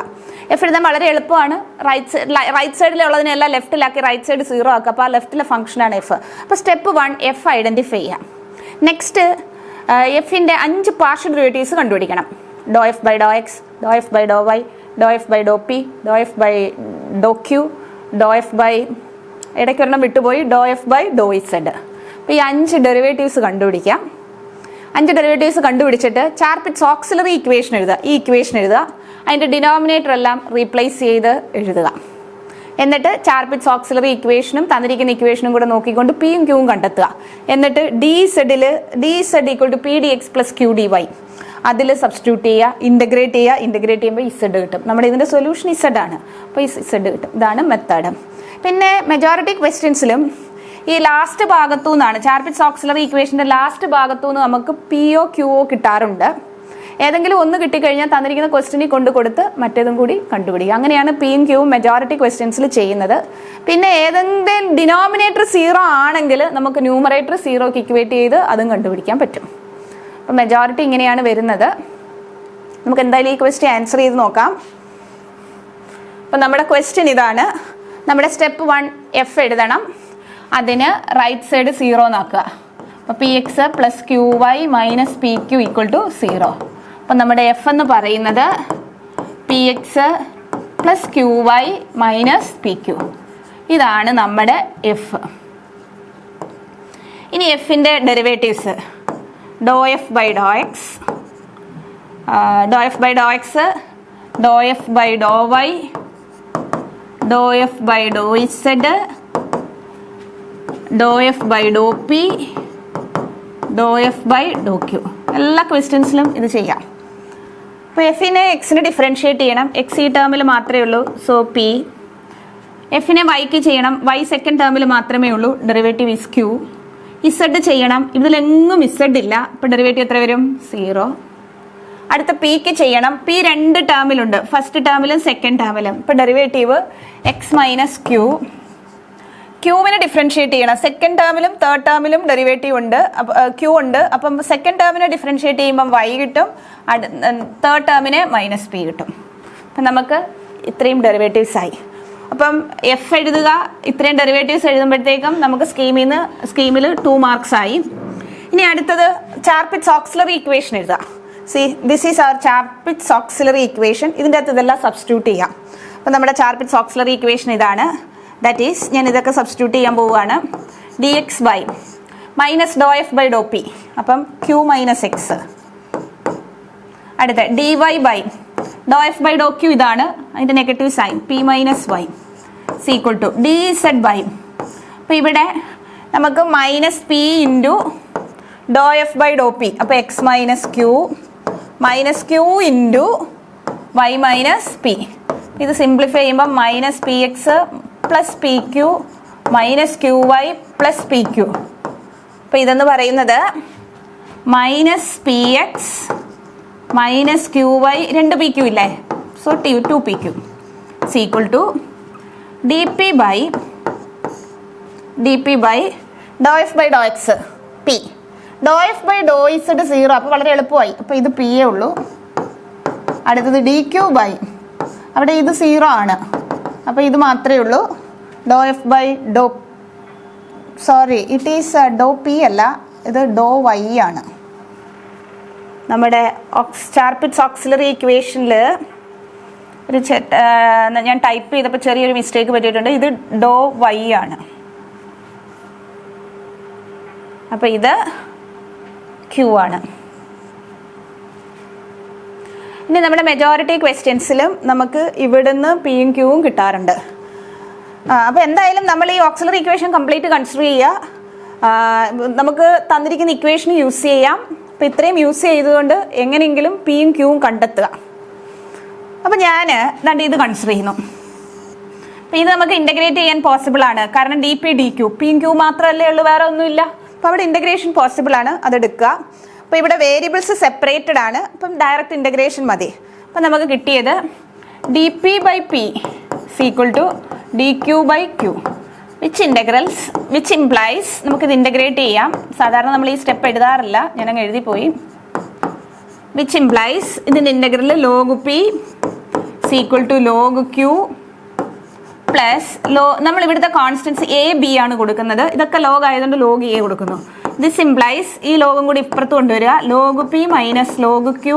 എഫ് എഴുതാൻ വളരെ എളുപ്പമാണ്. റൈറ്റ് സൈഡിലുള്ളതിനെല്ലാം ലെഫ്റ്റിലാക്കി റൈറ്റ് സൈഡ് 0 ആക്കുക. അപ്പോൾ ആ ലെഫ്റ്റിലെ ഫംഗ്ഷനാണ് എഫ്. അപ്പോൾ സ്റ്റെപ്പ് 1 എഫ് ഐഡൻറ്റിഫൈ ചെയ്യാം. നെക്സ്റ്റ് എഫിൻ്റെ 5 പാർഷ്യൽ ഡെറിവേറ്റീവ്സ് കണ്ടുപിടിക്കണം. ∂f/∂x, ∂f/∂y, ∂f/∂p, ∂f/∂q, ഇടയ്ക്ക് ഒരെണ്ണം വിട്ടുപോയി, ∂f/∂z. അപ്പോൾ ഈ 5 ഡെറിവേറ്റീവ്സ് കണ്ടുപിടിക്കാം. 5 ഡെറിവേറ്റീവ്സ് കണ്ടുപിടിച്ചിട്ട് ചാർപിറ്റ്സ് ഓക്സിലറി ഇക്വേഷൻ എഴുതുക. ഈ ഇക്വേഷൻ എഴുതുക. അതിൻ്റെ ഡിനോമിനേറ്റർ എല്ലാം റീപ്ലേസ് ചെയ്ത് എഴുതുക. എന്നിട്ട് ചാർപിറ്റ്സ് ഓക്സിലറി ഇക്വേഷനും തന്നിരിക്കുന്ന ഇക്വേഷനും കൂടെ നോക്കിക്കൊണ്ട് പിയും ക്യൂവും കണ്ടെത്തുക. എന്നിട്ട് d z = pdx + qdy. അതിൽ സബ്സ്റ്റിറ്റ്യൂട്ട് ചെയ്യുക, ഇൻ്റഗ്രേറ്റ് ചെയ്യുമ്പോൾ ഇസഡ് കിട്ടും. നമ്മുടെ ഇതിൻ്റെ സൊല്യൂഷൻ ഇസഡ് ആണ്, അപ്പോൾ ഇസഡ് കിട്ടും. ഇതാണ് മെത്തേഡ്. പിന്നെ മെജോറിറ്റി ക്വസ്റ്റ്യൻസിലും ഈ ലാസ്റ്റ് ഭാഗത്തു നിന്നാണ്, ചാർപിറ്റ്സ് ഓക്സിലറി ഇക്വേഷൻ്റെ ലാസ്റ്റ് ഭാഗത്തു നിന്ന് നമുക്ക് PO QO കിട്ടാറുണ്ട്. ഏതെങ്കിലും ഒന്ന് കിട്ടിക്കഴിഞ്ഞാൽ തന്നിരിക്കുന്ന ക്വസ്റ്റ്യനിൽ കൊടുത്ത് മറ്റേതും കൂടി കണ്ടുപിടിക്കുക. അങ്ങനെയാണ് പിയും ക്യൂവും മെജോറിറ്റി ക്വസ്റ്റ്യൻസിൽ ചെയ്യുന്നത്. പിന്നെ ഏതെങ്കിലും ഡിനോമിനേറ്റർ 0 ആണെങ്കിൽ നമുക്ക് ന്യൂമറേറ്റർ 0ക്ക് ഇക്വേറ്റ് ചെയ്ത് അതും കണ്ടുപിടിക്കാൻ പറ്റും. അപ്പം മെജോറിറ്റി ഇങ്ങനെയാണ് വരുന്നത്. നമുക്ക് എന്തായാലും ഈ ക്വസ്റ്റ്യൻ ആൻസർ ചെയ്ത് നോക്കാം. അപ്പം നമ്മുടെ ക്വസ്റ്റ്യൻ ഇതാണ്. നമ്മുടെ സ്റ്റെപ്പ് 1 F എഴുതണം. അതിന് റൈറ്റ് സൈഡ് 0 ആക്കുക. അപ്പോൾ PX + QY - PQ = 0. അപ്പം നമ്മുടെ F എന്ന് പറയുന്നത് PX + QY - PQ. ഇതാണ് നമ്മുടെ F. ഇനി Fൻ്റെ derivatives ∂F/∂x, ∂F/∂x, ∂F/∂y, ∂F/∂z, ∂F/∂p, ∂F/∂q. എല്ലാ ക്വസ്റ്റ്യൻസിലും ഇത് ചെയ്യാം. അപ്പോൾ എഫിനെ എക്സിന് ഡിഫറൻഷിയേറ്റ് ചെയ്യണം. എക്സ് ഈ ടേമിൽ മാത്രമേ ഉള്ളൂ, സോ P. എഫിനെ വൈക്ക് ചെയ്യണം, Y സെക്കൻഡ് ടേമിൽ മാത്രമേ ഉള്ളൂ, ഡെറിവേറ്റീവ് ഇസ് Q. ഇസഡ് ചെയ്യണം, ഇതിലെങ്ങും ഇസഡ് ഇല്ല, അപ്പോൾ ഡെറിവേറ്റീവ് എത്ര വരും? 0. അടുത്ത Pക്ക് ചെയ്യണം, P 2 ടേമിലുണ്ട്, ഫസ്റ്റ് ടേമിലും സെക്കൻഡ് ടേമിലും, ഇപ്പോൾ ഡെറിവേറ്റീവ് X - Q. ക്യൂവിനെ ഡിഫറൻഷിയേറ്റ് ചെയ്യണം, സെക്കൻഡ് ടേമിലും തേർഡ് ടേമിലും ഡെറിവേറ്റീവ് ഉണ്ട്, Q ഉണ്ട്. അപ്പം സെക്കൻഡ് ടേമിനെ ഡിഫറൻഷിയേറ്റ് ചെയ്യുമ്പം Y കിട്ടും, തേർഡ് ടേമിന് -P കിട്ടും. അപ്പം നമുക്ക് ഇത്രയും ഡെറിവേറ്റീവ്സ് ആയി. അപ്പം F എഴുതുക, ഇത്രയും ഡെറിവേറ്റീവ്സ് എഴുതുമ്പോഴത്തേക്കും നമുക്ക് സ്കീമിൽ 2 മാർക്സ് ആയി. ഇനി അടുത്തത് ചാർപിറ്റ്സ് ഓക്സിലറി ഇക്വേഷൻ എഴുതുക. This is our Charpit's auxiliary equation. ഇതിൻ്റെ അകത്ത് ഇതെല്ലാം സബ്സ്റ്റിറ്റ്യൂട്ട് ചെയ്യാം. അപ്പം നമ്മുടെ ചാർപിറ്റ്സ് ഓക്സിലറി ഇക്വേഷൻ ഇതാണ്. ദാറ്റ് ഈസ്, ഞാൻ ഇതൊക്കെ സബ്സ്റ്റിറ്റ്യൂട്ട് ചെയ്യാൻ പോവുകയാണ്. dx by -∂F/∂p, അപ്പം Q - X. അടുത്ത dy by ∂F/∂q, ഇതാണ് അതിൻ്റെ negative sign, P - Y = dz by, അപ്പോൾ ഇവിടെ നമുക്ക് -P × ∂F/∂p, അപ്പോൾ X - Q -Q × Y - P. ഇത് സിംപ്ലിഫൈ ചെയ്യുമ്പോൾ -PX + PQ - QY + PQ. അപ്പോൾ ഇതെന്ന് പറയുന്നത് -PX - QY, 2 PQ ഇല്ലേ, so 2 PQ = dP by ∂F/∂x P. ∂F/∂z 0, അപ്പോൾ വളരെ എളുപ്പമായി. അപ്പോൾ ഇത് P യേ ഉള്ളൂ. അടുത്തത് dQ by, അവിടെ ഇത് 0 ആണ്, അപ്പോൾ ഇത് മാത്രമേ ഉള്ളൂ. ഇറ്റ് ഈസ് ∂P അല്ല, ഇത് ∂Y ആണ്. നമ്മുടെ ചാർപിറ്റ്സ് ഓക്സിലറി ഇക്വേഷനിൽ ഒരു ഞാൻ ടൈപ്പ് ചെയ്തപ്പോൾ ചെറിയൊരു മിസ്റ്റേക്ക് പറ്റിയിട്ടുണ്ട്. ഇത് ∂Y ആണ്, അപ്പോൾ ഇത് Q ആണ്. ഇനി നമ്മുടെ മെജോറിറ്റി ക്വസ്റ്റ്യൻസിലും നമുക്ക് ഇവിടുന്ന് പിയും ക്യൂവും കിട്ടാറുണ്ട്. അപ്പോൾ എന്തായാലും നമ്മൾ ഈ ഓക്സിലറി ഇക്വേഷൻ കംപ്ലീറ്റ് കൺസിഡർ ചെയ്യുക. നമുക്ക് തന്നിരിക്കുന്ന ഇക്വേഷൻ യൂസ് ചെയ്യാം. അപ്പോൾ ഇത്രയും യൂസ് ചെയ്തുകൊണ്ട് എങ്ങനെയെങ്കിലും പിയും ക്യൂവും കണ്ടെത്തുക. അപ്പോൾ ഞാൻ ഇത് കൺസിഡർ ചെയ്യുന്നു. അപ്പോൾ ഇത് നമുക്ക് ഇൻ്റഗ്രേറ്റ് ചെയ്യാൻ പോസിബിൾ ആണ്, കാരണം dP dQ, പിയും ക്യൂ മാത്രമല്ലേ ഉള്ളൂ, വേറെ ഒന്നുമില്ല. അപ്പോൾ അവിടെ ഇൻ്റഗ്രേഷൻ പോസിബിൾ ആണ്, അതെടുക്കുക. അപ്പോൾ ഇവിടെ വേരിയബിൾസ് സെപ്പറേറ്റഡ് ആണ്, അപ്പം ഡയറക്റ്റ് ഇൻ്റഗ്രേഷൻ മതി. അപ്പം നമുക്ക് കിട്ടിയത് dP by P = dQ by Q, which implies നമുക്കിത് ഇൻ്റഗ്രേറ്റ് ചെയ്യാം. സാധാരണ നമ്മൾ ഈ സ്റ്റെപ്പ് എഴുതാറില്ല, ഞാനങ്ങ് എഴുതിപ്പോയി. വിച്ച് ഇംപ്ലൈസ് ഇതിൻ്റെ integral log P = log Q plus നമ്മൾ ഇവിടുത്തെ കോൺസ്റ്റൻസ് AB ആണ് കൊടുക്കുന്നത്. ഇതൊക്കെ ലോഗ് ആയതുകൊണ്ട് log A കൊടുക്കുന്നു. ദിസ് ഇംപ്ലൈസ് ഈ ലോഗും കൂടി ഇപ്പുറത്ത് കൊണ്ടുവരിക, log P - log Q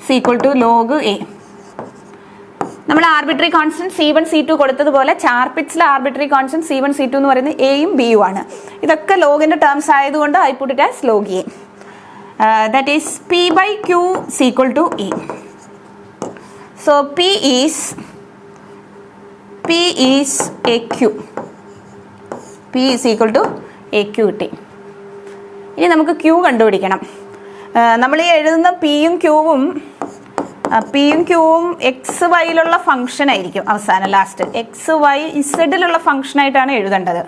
= log A. നമ്മൾ ആർബിട്രറി കോൺസ്റ്റന്റ് C1 C2 കൊടുത്തതുപോലെ ചാർപിറ്റ്സിലെ ആർബിട്രറി കോൺസ്റ്റന്റ് C1 C2 എന്ന് പറയുന്നത് എയും ബിയും ആണ്. ഇതൊക്കെ ലോഗിന്റെ ടേംസ് ആയതുകൊണ്ട് I put it as log A. ദാറ്റ് ഈസ് P by Q = A. So P is AQ. P is equal to AQ കിട്ടി. ഇനി നമുക്ക് Q കണ്ടുപിടിക്കണം. നമ്മൾ ഈ എഴുതുന്ന പിയും ക്യൂവും എക്സ് വൈയിലുള്ള ഫംഗ്ഷൻ ആയിരിക്കും അവസാനം ലാസ്റ്റ് എക്സ് വൈ ഇസഡിലുള്ള ഫംഗ്ഷനായിട്ടാണ് എഴുതേണ്ടത്.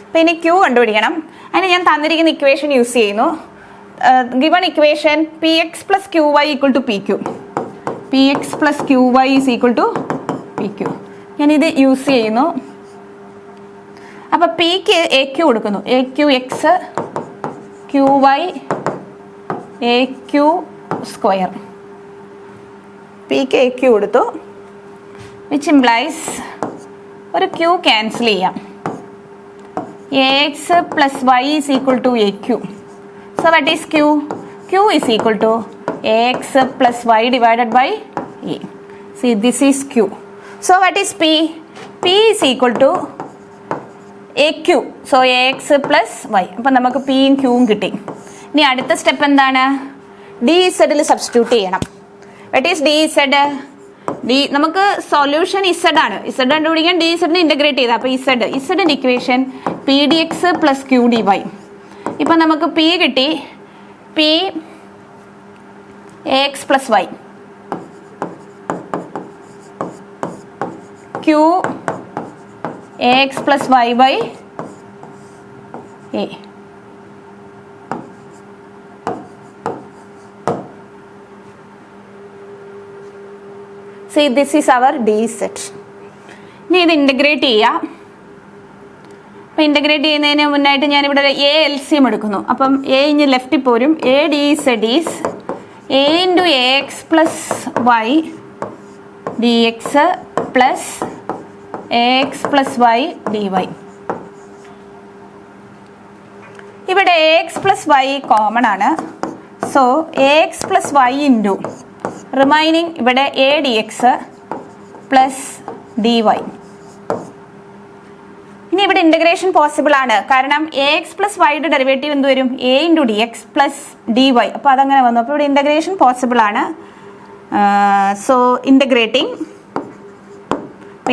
അപ്പോൾ ഇനി ക്യൂ കണ്ടുപിടിക്കണം. അതിന് ഞാൻ തന്നിരിക്കുന്ന ഇക്വേഷൻ യൂസ് ചെയ്യുന്നു. Given equation p x plus q y equal to p q, p x plus q y is equal to p q. ഞാനിത് യൂസ് ചെയ്യുന്നു. അപ്പോൾ പിക്ക് എ ക്യൂ കൊടുക്കുന്നു, a q x q y a q square. പിക്ക് a q കൊടുത്തു, which implies ഒരു q cancel ചെയ്യാം. A x plus Y is equal to a q. So what is q? Q is equal to a x plus y divided by a. See this is q. So what is p? P is equal to a q. So a x plus y. അപ്പം നമുക്ക് പിയും ക്യൂവും കിട്ടി. ഇനി അടുത്ത step എന്താണ്? D ഇസഡിൽ substitute ചെയ്യണം. What is d z? D നമുക്ക് സൊല്യൂഷൻ ഇസഡ് ആണ്. ഇസഡ് കണ്ടുപിടിക്കാൻ ഡി ഇസഡിനെ ഇൻ്റഗ്രേറ്റ് ചെയ്താൽ അപ്പോൾ ഇസഡിൻ്റെ equation p d x plus q d y. ഇപ്പം നമുക്ക് പി കിട്ടി, p a x plus y, q a x plus y by a. See, this is our dz. ഇനി ഇത് ഇൻ്റഗ്രേറ്റ് ചെയ്യാം. അപ്പം ഇൻ്റഗ്രേറ്റ് ചെയ്യുന്നതിന് മുന്നായിട്ട് ഞാനിവിടെ എ എൽ സി എം എടുക്കുന്നു. അപ്പം എ ഇനി ലെഫ്റ്റിൽ പോരും. A d z is a into a x plus y d x plus a x plus y d y. ഇവിടെ a x plus y common ആണ്. So a x plus y into remaining ഇവിടെ a d x plus d y. ഇനി ഇവിടെ integration possible ആണ്, കാരണം a x plus വൈയുടെ derivative എന്ത് വരും? A into d x plus d y. അപ്പോൾ അതങ്ങനെ വന്നു. അപ്പോൾ ഇവിടെ ഇൻ്റഗ്രേഷൻ പോസിബിൾ ആണ്. So integrating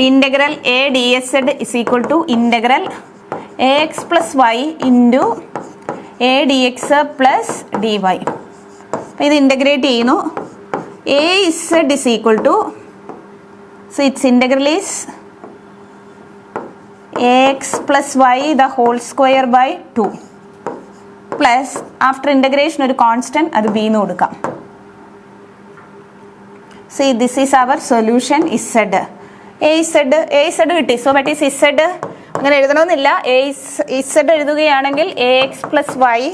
integral a d s z is equal to integral a x plus y into a d x plus d y. അപ്പോൾ ഇത് integrate ചെയ്യുന്നു. A z is equal to, so its integral is ax plus y the whole square by 2 plus after integration ഒരു constant അത് b എന്ന് കൊടുക്കാം. See, this is our solution z. az കിട്ടി. So what is z? അങ്ങനെ എഴുതണമെന്നില്ല. z എഴുതുകയാണെങ്കിൽ ax plus y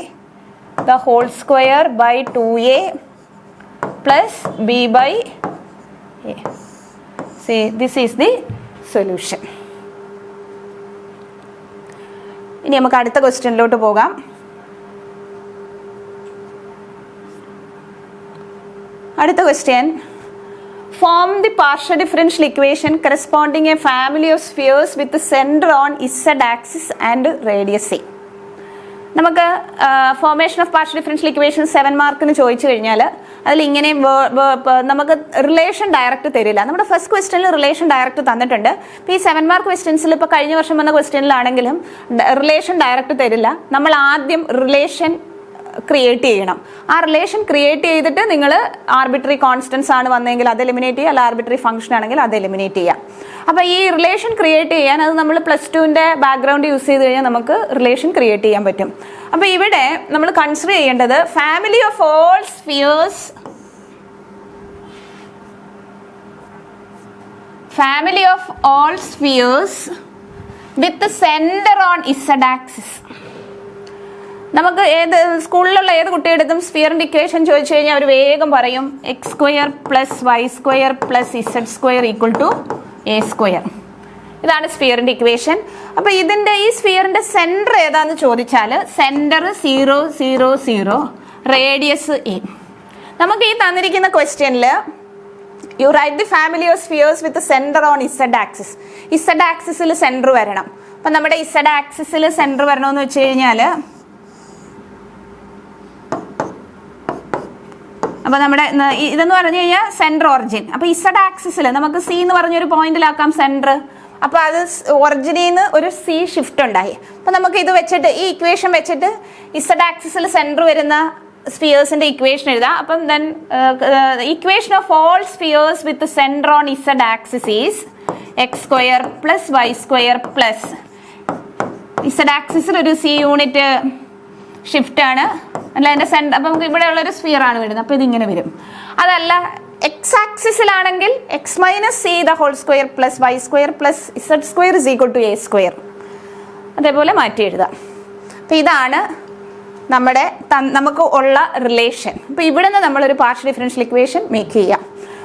the whole square by 2a plus b by a. See, this is the solution. ഇനി നമുക്ക് അടുത്ത ക്വസ്റ്റ്യനിലോട്ട് പോകാം. അടുത്ത question, form the partial differential equation corresponding a family of spheres with the center on z axis and radius a. നമുക്ക് formation of partial differential equation 7 മാർക്കിന് ചോദിച്ചു കഴിഞ്ഞാൽ അതിൽ ഇങ്ങനെ നമുക്ക് റിലേഷൻ ഡയറക്റ്റ് തരില്ല. നമ്മുടെ ഫസ്റ്റ് ക്വസ്റ്റ്യനിൽ റിലേഷൻ ഡയറക്റ്റ് തന്നിട്ടുണ്ട്. ഇപ്പോൾ ഈ 7 മാർക്ക് ക്വസ്റ്റ്യൻസിൽ ഇപ്പോൾ കഴിഞ്ഞ വർഷം വന്ന ക്വസ്റ്റ്യനിലാണെങ്കിലും റിലേഷൻ ഡയറക്റ്റ് തരില്ല. നമ്മൾ ആദ്യം റിലേഷൻ ക്രിയേറ്റ് ചെയ്യണം. ആ റിലേഷൻ ക്രിയേറ്റ് ചെയ്തിട്ട് നിങ്ങൾ ആർബിട്രറി കോൺസ്റ്റൻസ് ആണ് വന്നെങ്കിൽ അത് എലിമിനേറ്റ് ചെയ്യുക, അല്ല ആർബിട്രറി ഫംഗ്ഷൻ ആണെങ്കിൽ അത് എലിമിനേറ്റ് ചെയ്യാം. അപ്പോൾ ഈ റിലേഷൻ ക്രിയേറ്റ് ചെയ്യാൻ അത് നമ്മൾ +2ൻ്റെ ബാക്ക്ഗ്രൗണ്ട് യൂസ് ചെയ്ത് കഴിഞ്ഞാൽ നമുക്ക് റിലേഷൻ ക്രിയേറ്റ് ചെയ്യാൻ പറ്റും. അപ്പോൾ ഇവിടെ നമ്മൾ കൺസിഡർ ചെയ്യേണ്ടത് family of all spheres, family of all spheres with centre on z axis. നമുക്ക് ഏത് സ്കൂളിലുള്ള ഏത് കുട്ടിയെടുത്തും സ്ഫിയറിൻ്റെ ഇക്വേഷൻ ചോദിച്ചു കഴിഞ്ഞാൽ അവർ വേഗം പറയും x² + y² + z² equal to a². ഇതാണ് സ്ഫിയറിൻ്റെ ഇക്വേഷൻ. അപ്പോൾ ഇതിൻ്റെ ഈ സ്ഫിയറിൻ്റെ സെൻറ്റർ ഏതാന്ന് ചോദിച്ചാൽ സെൻറ്റർ 0 0 0, റേഡിയസ് a. നമുക്ക് ഈ തന്നിരിക്കുന്ന ക്വസ്റ്റ്യനിൽ you write the family of spheres with centre on z axis. z ആക്സിസിൽ സെൻറ്റർ വരണം. അപ്പം നമ്മുടെ z ആക്സിസിൽ സെൻറ്റർ വരണമെന്ന് വെച്ച് കഴിഞ്ഞാൽ അപ്പോൾ നമ്മുടെ ഇതെന്ന് പറഞ്ഞു കഴിഞ്ഞാൽ സെൻറ്റർ ഒറിജിൻ. അപ്പോൾ z ആക്സിസിൽ നമുക്ക് സി എന്ന് പറഞ്ഞൊരു പോയിന്റിലാക്കാം സെൻറ്റർ. അപ്പോൾ അത് ഒറിജിനിൽ നിന്ന് ഒരു സി ഷിഫ്റ്റ് ഉണ്ടായി. അപ്പോൾ നമുക്ക് ഇത് വെച്ചിട്ട് ഈ ഇക്വേഷൻ വെച്ചിട്ട് z ആക്സിസിൽ സെൻറ്റർ വരുന്ന സ്ഫിയേഴ്സിന്റെ ഇക്വേഷൻ എഴുതാം. അപ്പം then equation of all spheres with centre on z axis is x square plus y square plus z ആക്സിസിൽ ഒരു സി യൂണിറ്റ് ഷിഫ്റ്റ് ആണ് അല്ല അതിന്റെ സെന്റർ. അപ്പം നമുക്ക് ഇവിടെ ഉള്ളൊരു സ്ഫിയർ ആണ് വരുന്നത്. അപ്പോൾ ഇതിങ്ങനെ വരും. അതല്ല എക്സ് ആക്സിസിലാണെങ്കിൽ x minus c the whole square plus y square plus z square is equal to a square. അതേപോലെ മാറ്റി എഴുതാം. അപ്പം ഇതാണ് നമ്മുടെ നമുക്ക് ഉള്ള റിലേഷൻ. അപ്പോൾ ഇവിടെ നിന്ന് നമ്മളൊരു പാർഷ്യൽ ഡിഫറൻഷ്യൽ ഇക്വേഷൻ മേക്ക് ചെയ്യാം.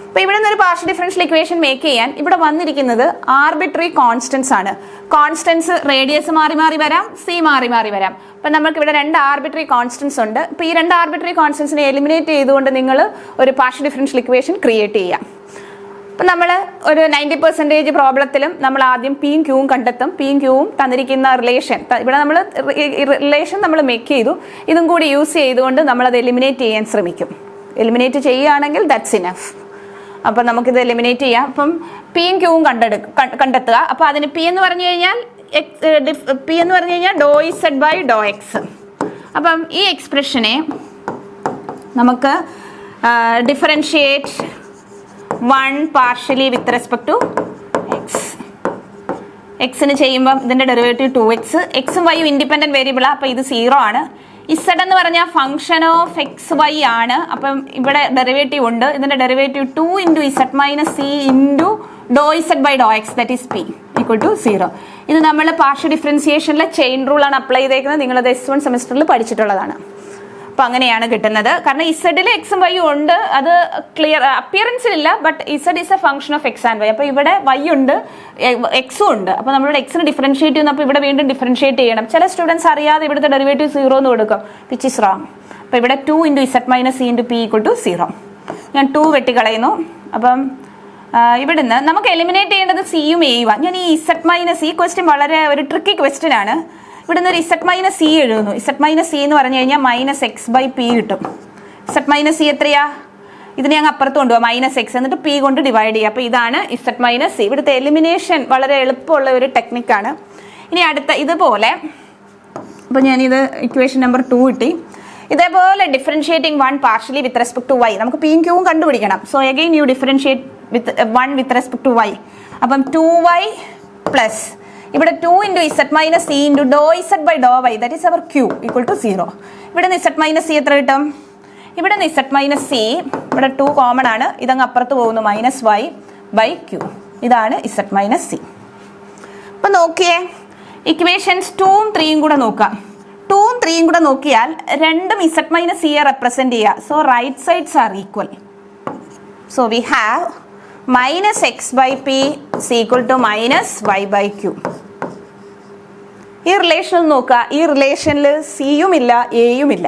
അപ്പോൾ ഇവിടെ നിന്ന് ഒരു പാർഷ്യൽ ഡിഫറൻഷ്യൽ ഇക്വേഷൻ മേക്ക് ചെയ്യാൻ ഇവിടെ വന്നിരിക്കുന്നത് ആർബിട്രറി കോൺസ്റ്റൻസ് ആണ്. കോൺസ്റ്റൻസ് റേഡിയസ് മാറി മാറി വരാം, സി മാറി മാറി വരാം. അപ്പം നമുക്ക് ഇവിടെ 2 ആർബിട്രറി കോൺസ്റ്റൻസ് ഉണ്ട്. അപ്പോൾ ഈ 2 ആർബിട്രറി കോൺസ്റ്റൻസിനെ എലിമിനേറ്റ് ചെയ്തുകൊണ്ട് നിങ്ങൾ ഒരു പാർഷ്യൽ ഡിഫറൻഷ്യൽ ഇക്വേഷൻ ക്രിയേറ്റ് ചെയ്യാം. അപ്പം നമ്മൾ ഒരു 90% പ്രോബ്ലത്തിലും നമ്മൾ ആദ്യം പിയും ക്യൂവും കണ്ടെത്തും. പിയും ക്യൂവും തന്നിരിക്കുന്ന റിലേഷൻ ഇവിടെ നമ്മൾ റിലേഷൻ നമ്മൾ മേക്ക് ചെയ്തു. ഇതും കൂടി യൂസ് ചെയ്തുകൊണ്ട് നമ്മളത് എലിമിനേറ്റ് ചെയ്യാൻ ശ്രമിക്കും. എലിമിനേറ്റ് ചെയ്യുകയാണെങ്കിൽ ദാറ്റ്സ് ഇനഫ്. അപ്പം നമുക്കിത് എലിമിനേറ്റ് ചെയ്യാം. അപ്പം പിയും ക്യൂവും കണ്ടെത്തുക. അപ്പോൾ അതിന് പി എന്ന് പറഞ്ഞു കഴിഞ്ഞാൽ doh z by doh x. അപ്പം ഈ എക്സ്പ്രഷനെ നമുക്ക് differentiate 1 partially with respect to x. എക്സിന് ചെയ്യുമ്പം ഇതിന്റെ ഡെറിവേറ്റീവ് 2x. എക്സും വൈയും ഇൻഡിപെൻഡന്റ് വേരിയബിളാണ്. അപ്പം ഇത് 0 ആണ്. ഇസഡ് എന്ന് പറഞ്ഞാൽ ഫംഗ്ഷൻ ഓഫ് എക്സ് വൈ ആണ്. അപ്പം ഇവിടെ ഡെറിവേറ്റീവ് ഉണ്ട്. ഇതിന്റെ derivative 2 into z minus c into doh z by doh x that is p equal to 0. ഇത് നമ്മൾ പാർഷ്യൽ ഡിഫറൻസിയേഷനിലെ ചെയിൻ റൂളാണ് അപ്ലൈ ചെയ്തേക്കുന്നത്. നിങ്ങളത് S1 സെമിസ്റ്ററിൽ പഠിച്ചിട്ടുള്ളതാണ്. അപ്പം അങ്ങനെയാണ് കിട്ടുന്നത്. കാരണം ഇസഡിൽ എക്സും വൈയും ഉണ്ട്. അത് ക്ലിയർ അപ്പിയറൻസിലില്ല. But z is a function of x and y. അപ്പോൾ ഇവിടെ വൈ ഉണ്ട്, എക്സും ഉണ്ട്. അപ്പോൾ നമ്മളുടെ എക്സിന് ഡിഫറൻഷിയേറ്റ് ചെയ്യുന്നു. അപ്പോൾ ഇവിടെ വീണ്ടും ഡിഫറൻഷിയേറ്റ് ചെയ്യണം. ചില സ്റ്റുഡൻസ് അറിയാതെ ഇവിടുത്തെ ഡെറിവേറ്റീവ് 0 എന്ന് കൊടുക്കും, വിച്ച് ഇസ് റോങ്. അപ്പോൾ ഇവിടെ 2 into z minus c into p equal to 0. ഞാൻ 2 വെട്ടിക്കളയുന്നു. അപ്പം ഇവിടുന്ന് നമുക്ക് എലിമിനേറ്റ് ചെയ്യേണ്ടത് സിയും എയുമാണ്. ഞാൻ ഈ ഇസഡ് മൈനസ് ഈ ക്വസ്റ്റ്യൻ വളരെ ഒരു ട്രിക്കി ക്വസ്റ്റ്യൻ ആണ്. ഇവിടുന്ന് ഒരു ഇസഡ് മൈനസ് സി എഴുതുന്നു. ഇസഡ് മൈനസ് സി എന്ന് പറഞ്ഞു കഴിഞ്ഞാൽ മൈനസ് എക്സ് ബൈ പി കിട്ടും. ഇസഡ് മൈനസ് സി എത്രയാ? ഇതിനെ ഞങ്ങൾ അപ്പുറത്ത് കൊണ്ടുപോകാം, മൈനസ് എക്സ്, എന്നിട്ട് പി കൊണ്ട് ഡിവൈഡ് ചെയ്യുക. അപ്പോൾ ഇതാണ് ഇസഡ് മൈനസ് സി. ഇവിടുത്തെ എലിമിനേഷൻ വളരെ എളുപ്പമുള്ള ഒരു ടെക്നിക്കാണ്. ഇനി അടുത്ത ഇതുപോലെ, അപ്പോൾ ഞാനിത് ഇക്വേഷൻ നമ്പർ 2 കിട്ടി. ഇതേപോലെ differentiating 1 partially with respect to y. നമുക്ക് പിയും ക്യൂവും കണ്ടുപിടിക്കണം. So again you differentiate with 1 with respect to y. അപ്പം 2y പ്ലസ് ഇവിടെ 2 into z minus c into doh z by doh y that is our q equal to 0. ഇവിടെ നിന്ന് Z minus C എത്ര കിട്ടും? ഇവിടെ നിന്ന് ഇസഡ് മൈനസ് സി, ഇവിടെ 2 common ആണ്, ഇതങ്ങ് അപ്പുറത്ത് പോകുന്നു, മൈനസ് വൈ ബൈ ക്യൂ. ഇതാണ് ഇസഡ് മൈനസ് സി. അപ്പം നോക്കിയേ, ഇക്വേഷൻസ് 2ഉം 3യും കൂടെ നോക്കാം. 2ഉം 3യും കൂടെ നോക്കിയാൽ രണ്ടും ഇസഡ് മൈനസ് സിയെ റെപ്രസെന്റ് ചെയ്യുക. So right sides are equal. So we have minus x by p is equal to minus y by q. ഈ റിലേഷൻ നോക്കുക. ഈ റിലേഷനിൽ സിയും ഇല്ല എയും ഇല്ല.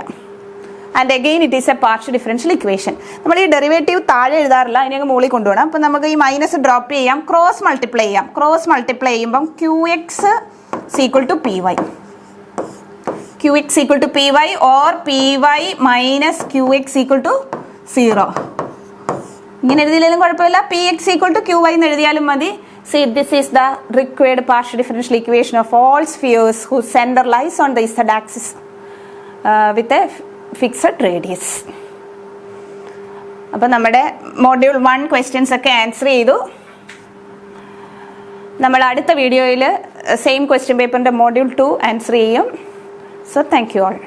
And again it is a partial differential equation. നമ്മൾ ഈ ഡെറിവേറ്റീവ് താഴെ എഴുതാറില്ല, അതിനെ മുകളിൽ കൊണ്ടുപോകണം. അപ്പം നമുക്ക് ഈ മൈനസ് ഡ്രോപ്പ് ചെയ്യാം, ക്രോസ് മൾട്ടിപ്ലൈ ചെയ്യാം. ക്രോസ് മൾട്ടിപ്ലൈ ചെയ്യുമ്പം q x equal to p y, q x equal to p y or p y minus q x equal to 0. ഇങ്ങനെ എഴുതിയാലും കുഴപ്പമില്ല. P x equal to q y എന്ന് എഴുതിയാലും മതി. See, this is the required partial differential equation of all spheres whose center lies on the z axis with a fixed radius. അപ്പോൾ നമ്മുടെ module 1 questions ഒക്കെ answer ചെയ്തു. നമ്മൾ അടുത്ത വീഡിയോയിൽ സെയിം ക്വസ്റ്റ്യൻ പേപ്പറിൻ്റെ മോഡ്യൂൾ 2 ആൻസർ ചെയ്യും. So thank you all.